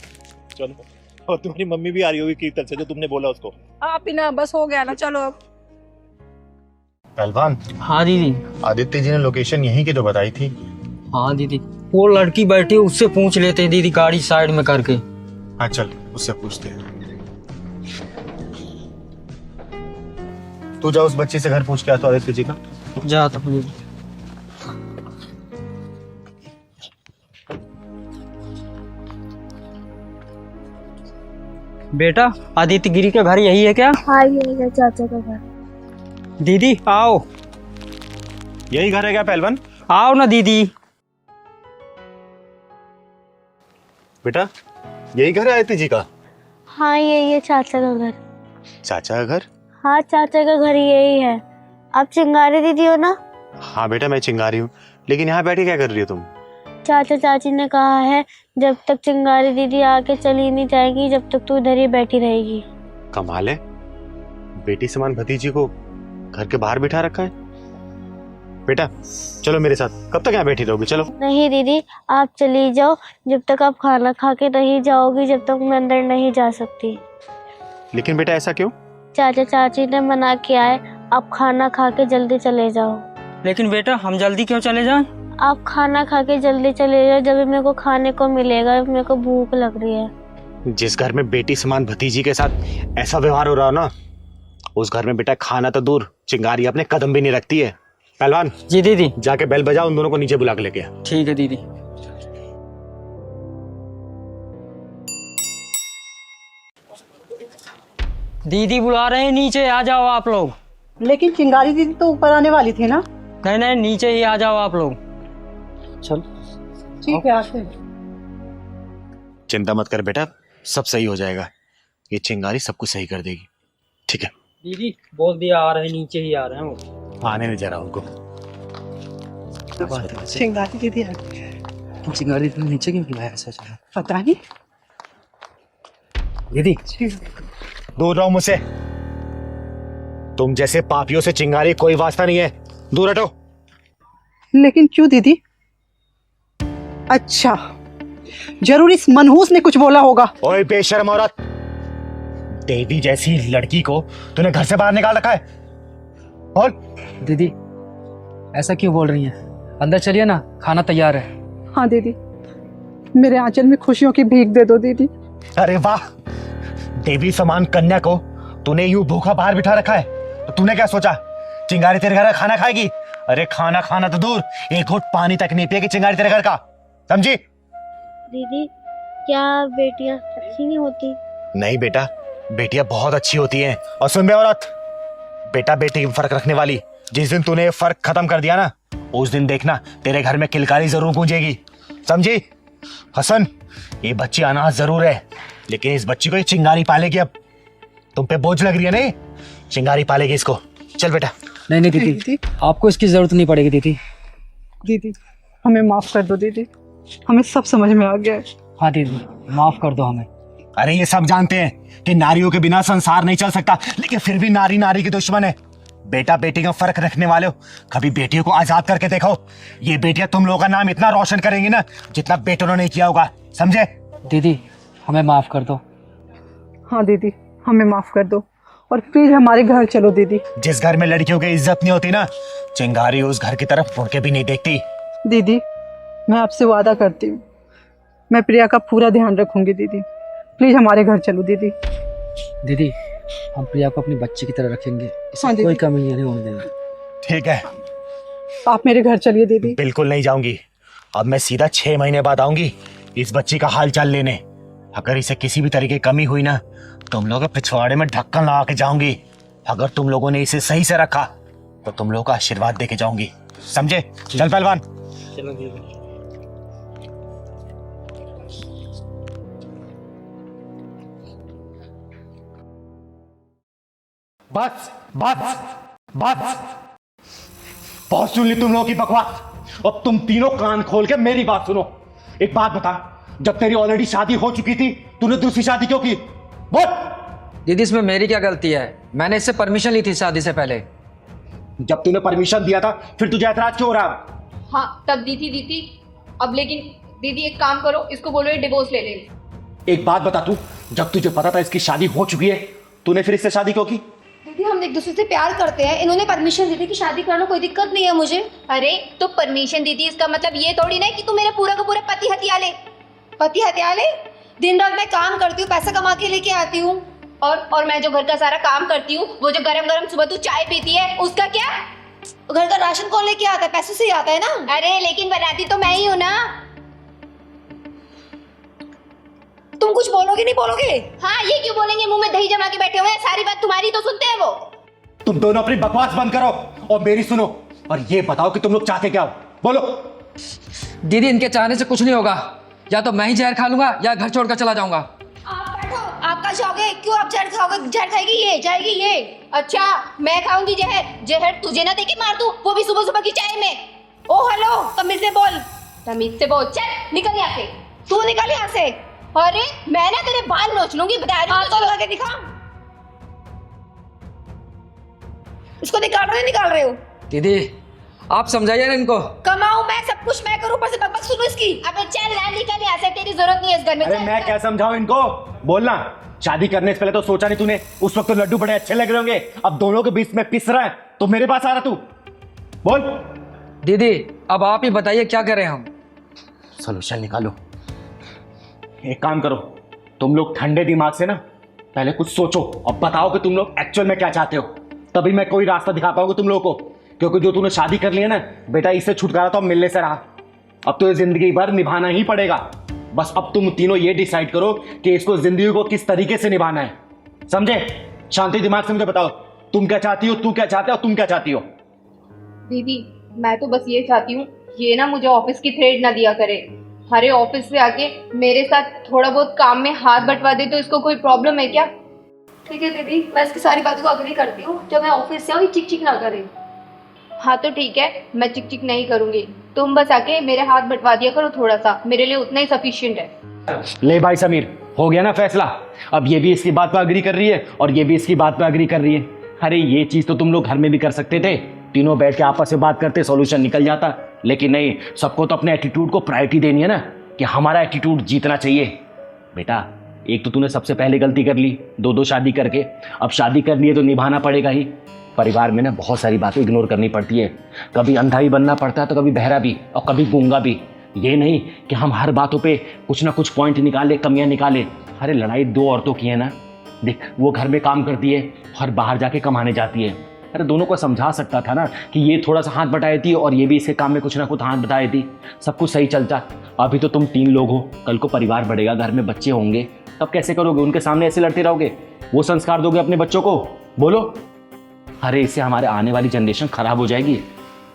चलो, और तुम्हारी मम्मी भी आ रही होगी कीर्तन से, जो तुमने बोला उसको। आप ही ना, बस हो गया ना, चलो अब। पहलवान, हाँ दीदी। आदित्य जी ने लोकेशन यहीं की तो बताई थी। हाँ दीदी, वो लड़की बैठी उससे पूछ लेते हैं दीदी, गाड़ी साइड में करके। हाँ चल, उससे पूछते हैं। तू जा उस बच्ची से घर पूछ के आ तो आदित्य जी का। जा तो दीदी। बेटा, आदित्य गिरी का घर यही है क्या? हाँ यही है चाचा का घर। दीदी आओ। यही घर है क्या पहलवान? आओ ना दीदी। बेटा, यही घर है आदित्य जी का? हाँ यही है चाचा का घर। चाचा का घर? हाँ चाचा का घर यही है। आप चिंगारी दीदी हो ना? हाँ बेटा, मैं चिंगारी हूँ। लेकिन यहाँ बैठी क्या कर रही हो तुम? चाचा चाची ने कहा है जब तक चिंगारी दीदी आके चली नहीं जाएगी, जब तक तू इधर ही बैठी रहेगी। कमाल है, बेटी समान भतीजी को घर के बाहर बिठा रखा है। बेटा चलो मेरे साथ। कब तक यहाँ बैठी रहोगी? चलो। नहीं दीदी, आप चली जाओ, जब तक आप खाना खा के नहीं जाओगी, जब तक मैं अंदर नहीं जा सकती। लेकिन बेटा ऐसा क्यों? चाचा चाची ने मना किया है, आप खाना खा के जल्दी चले जाओ। लेकिन बेटा हम जल्दी क्यों चले जाएं? आप खाना खा के जल्दी चले जाओ, जब मेरे को खाने को मिलेगा, मेरे को भूख लग रही है। जिस घर में बेटी समान भतीजी के साथ ऐसा व्यवहार हो रहा हो ना, उस घर में बेटा खाना तो दूर, चिंगारी अपने कदम भी नहीं रखती है। पहलवान जी दीदी। जाके बेल बजाओ, उन दोनों को नीचे बुला के लेके आ। ठीक है दीदी। दीदी बुला रहे हैं, नीचे आ जाओ आप लोग। लेकिन चिंगारी दीदी तो ऊपर आने वाली थी ना? नहीं नहीं, नीचे ही आ जाओ आप लोग। चल ठीक है, आते हैं। चिंता मत कर बेटा, सब सही हो जाएगा। ये चिंगारी सब कुछ सही कर देगी। ठीक है दीदी, बोल दिया आ रहे हैं, नीचे ही आ रहे हैं वो। आने नहीं जरा उनको। चिंगारी दीदी आ गई। चिंगारी तुम नीचे क्यों बुलाया ऐसा? चला पता नहीं। दीदी दूर रहो मुझसे। तुम जैसे पापियों से चिंगारी कोई वास्ता नहीं है, दूर हटो। लेकिन क्यों दीदी? अच्छा, जरूर इस मनहूस ने कुछ बोला होगा। ओए बेशर्म औरत, देवी जैसी लड़की को तूने घर से बाहर निकाल रखा है। और दीदी ऐसा क्यों बोल रही हैं? अंदर चलिए ना, खाना तैयार है। हाँ दीदी, मेरे आंचल में खुशियों की भीख दे दो दीदी। अरे वाह, देवी समान कन्या को तूने यूं भूखा बाहर बिठा रखा है, तो तूने क्या सोचा चिंगारी तेरे घर का खाना खाएगी? अरे खाना खाना तो दूर, एक घूंट पानी तक नहीं पिएगी चिंगारी तेरे घर का, समझी? दीदी क्या बेटियां अच्छी नहीं होती? नहीं बेटा, बेटियां बहुत अच्छी होती हैं। और सुन बे औरत, बेटा बेटी में फर्क रखने वाली, जिस दिन तूने फर्क खत्म कर दिया ना, उस दिन देखना तेरे घर में किलकारी जरूर गूंजेगी, समझी? हसन, ये बच्ची अनाथ जरूर है, लेकिन इस बच्ची को ये चिंगारी पालेगी। अब तुम पे बोझ लग रही है नहीं, चिंगारी पालेगी इसको। चल बेटा। नहीं नहीं दीदी, आपको इसकी जरूरत नहीं पड़ेगी दीदी। दीदी हमें माफ कर दो दीदी, हमें सब समझ में आ गया है। हाँ दीदी, माफ कर दो हमें। अरे ये सब जानते हैं कि नारियों के बिना संसार नहीं चल सकता, लेकिन फिर भी नारी नारी की दुश्मन है। बेटा बेटी का फर्क रखने वाले हो, कभी बेटियों को आजाद करके देखो। ये बेटियां तुम लोगों का नाम इतना रोशन करेंगी ना, जितना बेटों ने नहीं किया होगा, समझे? दीदी हमें माफ कर दो। हाँ दीदी, हमें माफ कर दो और प्लीज हमारे घर चलो दीदी। जिस घर में लड़कियों की इज्जत नहीं होती ना, चिंगारी उस घर की तरफ मुड़ के भी नहीं देखती। दीदी मैं आपसे वादा करती हूँ, मैं प्रिया का पूरा ध्यान रखूंगी दीदी। प्लीज हमारे घर चलो दीदी। दीदी हम प्रिया को अपनी बच्ची की तरह रखेंगे, इसमें हाँ, दीदी। कोई कमी नहीं होने देंगे। ठीक है, आप मेरे घर चलिए दीदी। बिल्कुल नहीं जाऊंगी। अब मैं सीधा 6 महीने बाद आऊंगी इस बच्ची का हाल चाल लेने। अगर इसे किसी भी तरीके की कमी हुई ना, तुम लोगों के पिछवाड़े में ढक्कन लगा के जाऊंगी। अगर तुम लोगों ने इसे सही से रखा तो तुम लोगों का आशीर्वाद देके जाऊंगी, समझे? चल पहलवान। चलो दीदी। बस बस बस, बहुत सुन ली तुम लोगों की बकवास। अब तुम तीनों कान खोल के मेरी बात सुनो। एक बात बता, जब तेरी ऑलरेडी शादी हो चुकी थी, तूने दूसरी शादी क्यों की? बोल। दीदी इसमें मेरी क्या गलती है? मैंने इससे परमिशन ली थी शादी से पहले। जब तूने परमिशन दिया था फिर तुझे ऐतराज क्यों हो रहा? हाँ तब दी थी। अब लेकिन दीदी एक काम करो, इसको बोलो ये डिवोर्स ले ले। एक बात बता तू, जब तुझे पता था इसकी शादी हो चुकी है, तूने फिर इससे शादी क्यों की? दीदी हम एक दूसरे से प्यार करते हैं, इन्होंने परमिशन दी थी कि शादी करना, कोई दिक्कत नहीं है मुझे। अरे तो परमिशन दी थी इसका मतलब ये थोड़ी ना कि तू मेरे पूरा का पूरा पति हथियाले। पति हथियाले? दिन रात मैं काम करती हूँ, पैसा कमा के लेके आती हूँ। और मैं जो घर का सारा काम करती हूँ, वो जो गरम गरम सुबह तू चाय पीती है, उसका क्या? घर का राशन कौन लेके आता है? पैसे से ही आता है ना। अरे लेकिन बनाती तो मैं ही हूँ ना। तुम कुछ बोलोगे नहीं बोलोगे? हाँ ये क्यों बोलेंगे, मुंह में दही जमा के बैठे हुए हैं, सारी बात तुम्हारी तो सुनते हैं वो। तुम दोनों अपनी बकवास बंद करो और मेरी सुनो, और ये बताओ कि तुम लोग चाहते क्या हो? बोलो। दीदी इनके चाहने से कुछ नहीं होगा, या तो मैं ही जहर खा लूंगा या घर छोड़कर चला जाऊंगा। आप बैठो, आप कहाँ जाओगे? क्यों आप जहर खाओगे? जहर खाएगी ये, जाएगी ये। अच्छा मैं खाऊंगी जहर? जहर तुझे ना देके मार दूं, वो भी सुबह सुबह की चाय में। ओ हेलो, तमीज से बोल। तमीज से बोल, चल निकल यहाँ से। तू निकल यहाँ से। अरे मैं ना तेरे बाल नोच लूंगी, बता रही हूँ। हाथ तो लगा के दिखा। इसको निकाल रहे हो? दीदी आप समझाइए ना इनको। कमाऊं मैं, सब कुछ मैं करूं, ऊपर से बकबक सुनो इसकी। अबे चल ना निकल यहाँ से, तेरी जरूरत नहीं है इस घर में। अरे मैं क्या समझाऊं इनको? बोलना। शादी करने से पहले तो सोचा नहीं तूने? उस वक्त तो लड्डू बड़े अच्छे लग रहे होंगे, अब दोनों के बीच में पिस रहा है तो मेरे पास आ रहा तू। बोल। दीदी अब आप ही बताइए क्या करें हम? सोल्यूशन निकालो। एक काम करो, तुम लोग ठंडे दिमाग से ना पहले कुछ सोचो और बताओ कि तुम लोग एक्चुअल में क्या चाहते हो, तभी मैं कोई रास्ता दिखा पाऊंगा तुम लोगों को। क्योंकि जो तूने शादी कर लिया ना बेटा, इससे छुटकारा तो अब मिलने से रहा, अब तो ये जिंदगी भर निभाना ही पड़ेगा। बस अब तुम तीनों ये डिसाइड करो कि इसको जिंदगी को किस तरीके से निभाना है, समझे? शांति दिमाग से मुझे बताओ, तुम क्या चाहती हो, तू क्या चाहता है और तुम क्या चाहती हो? दीदी मैं तो बस ये चाहती हूँ, ये ना मुझे ऑफिस की थ्रेड ना दिया करे। अरे ऑफिस से आके मेरे साथ थोड़ा बहुत काम में हाथ बंटवा दे तो इसको कोई प्रॉब्लम है क्या? ठीक है दीदी, मैं इसकी सारी बातों को अग्री करती हूँ। जब मैं ऑफिस से आऊँ चिक चिक ना करे। हाँ तो ठीक है, मैं चिक चिक नहीं करूंगी, तुम बस आके मेरे हाथ बंटवा दिया करो थोड़ा सा, मेरे लिए उतना ही सफिशिएंट है। ले भाई समीर, हो गया ना फैसला? अब ये भी इसकी बात पर अग्री कर रही है और ये भी इसकी बात पर अग्री कर रही है। अरे ये चीज तो तुम लोग घर में भी कर सकते थे, तीनों बैठ के आपस में बात करते, सॉल्यूशन निकल जाता। लेकिन नहीं, सबको तो अपने एटीट्यूड को प्रायोरिटी देनी है ना, कि हमारा एटीट्यूड जीतना चाहिए। बेटा एक तो तूने सबसे पहले गलती कर ली, दो शादी करके, अब शादी कर ली है तो निभाना पड़ेगा ही। परिवार में ना बहुत सारी बातें इग्नोर करनी पड़ती है, कभी अंधा भी बनना पड़ता है तो कभी बहरा भी और कभी गूंगा भी। ये नहीं कि हम हर बातों पे कुछ ना कुछ पॉइंट निकाले, कमियां निकाले। अरे लड़ाई दो औरतों की है ना, देख वो घर में काम करती है और बाहर जाके कमाने जाती है। अरे दोनों को समझा सकता था ना कि ये थोड़ा सा हाथ बटाई थी और ये भी इसके काम में कुछ ना कुछ हाथ बटाई थी, सब कुछ सही चलता। अभी तो तुम 3 लोग हो, कल को परिवार बढ़ेगा, घर में बच्चे होंगे, तब कैसे करोगे? उनके सामने ऐसे लड़ते रहोगे? वो संस्कार दोगे अपने बच्चों को? बोलो। अरे इससे हमारे आने वाली जनरेशन खराब हो जाएगी।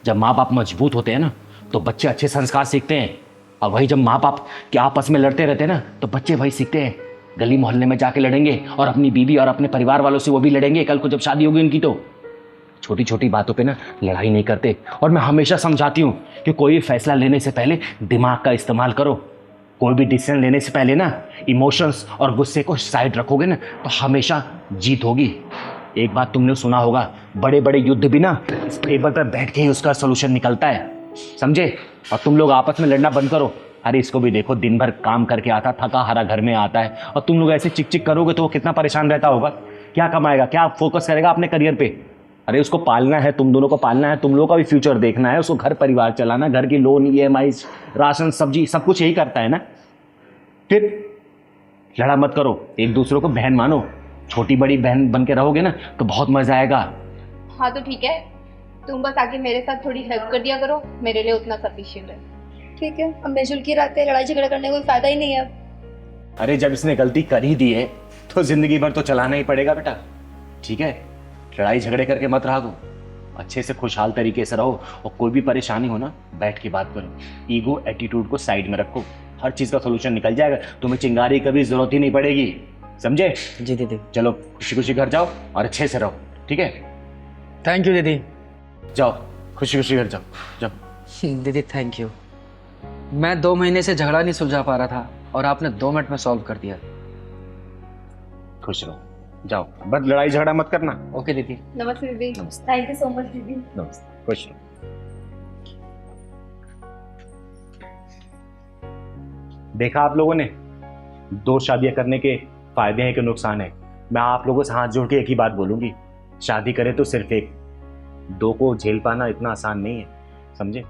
जब माँ बाप मजबूत होते हैं ना तो बच्चे अच्छे संस्कार सीखते हैं, और वही जब माँ बाप के आपस में लड़ते रहते हैं ना तो बच्चे वही सीखते हैं। गली मोहल्ले में जाके लड़ेंगे और अपनी बीवी और अपने परिवार वालों से वो भी लड़ेंगे, कल को जब शादी होगी उनकी। तो छोटी छोटी बातों पे ना लड़ाई नहीं करते। और मैं हमेशा समझाती हूँ कि कोई भी फैसला लेने से पहले दिमाग का इस्तेमाल करो। कोई भी डिसीजन लेने से पहले ना इमोशंस और गुस्से को साइड रखोगे ना तो हमेशा जीत होगी। एक बात तुमने सुना होगा, बड़े बड़े युद्ध भी ना इस टेबल पर बैठ के ही उसका सोल्यूशन निकलता है, समझे? और तुम लोग आपस में लड़ना बंद करो। अरे इसको भी देखो, दिन भर काम करके आता, थका हारा घर में आता है, और तुम लोग ऐसे चिक चिक करोगे तो वो कितना परेशान रहता होगा, क्या कमाएगा, क्या फोकस करेगा अपने करियर पे? अरे उसको पालना है, तुम दोनों को पालना है, तुम लोगों का भी फ्यूचर देखना है, उसको घर परिवार चलाना, घर की लोन, EMI, राशन, सब्जी, सब कुछ यही करता है ना। फिर लड़ा मत करो, एक दूसरे को बहन मानो। छोटी बड़ी बहन बन के रहोगे ना तो बहुत मजा आएगा। हाँ तो ठीक है, तुम बस आके मेरे साथ थोड़ी हेल्प कर दिया करो, मेरे लिए उतना सफिशिएंट है। ठीक है, अब मिलजुल के रहते लड़ाई झगड़ा करने का कोई फायदा ही नहीं है। अरे जब इसने गलती कर ही दी है तो जिंदगी भर तो चलाना ही पड़ेगा बेटा। ठीक है, लड़ाई झगड़े करके मत रहा करो, अच्छे से खुशहाल तरीके से रहो, और कोई भी परेशानी हो ना बैठ के बात करो। ईगो एटीट्यूड को साइड में रखो, हर चीज का सोल्यूशन निकल जाएगा, तुम्हें चिंगारी कभी जरूरत ही नहीं पड़ेगी, समझे? जी दीदी। चलो खुशी खुशी घर जाओ और अच्छे से रहो, ठीक है? थैंक यू दीदी। जाओ खुशी खुशी घर जाओ, जाओ। दीदी थैंक यू। मैं 2 महीने से झगड़ा नहीं सुलझा पा रहा था और आपने 2 मिनट में सॉल्व कर दिया। खुश रहो, जाओ, बस लड़ाई झगड़ा मत करना। ओके दीदी। नमस्ते दीदी। थैंक यू सो मच दीदी। नमस्ते, खुश रहो। देखा आप लोगों ने, 2 शादियां करने के फायदे हैं कि नुकसान है। मैं आप लोगों से हाथ जोड़ के एक ही बात बोलूंगी, शादी करें तो सिर्फ एक, 2 को झेल पाना इतना आसान नहीं है, समझे?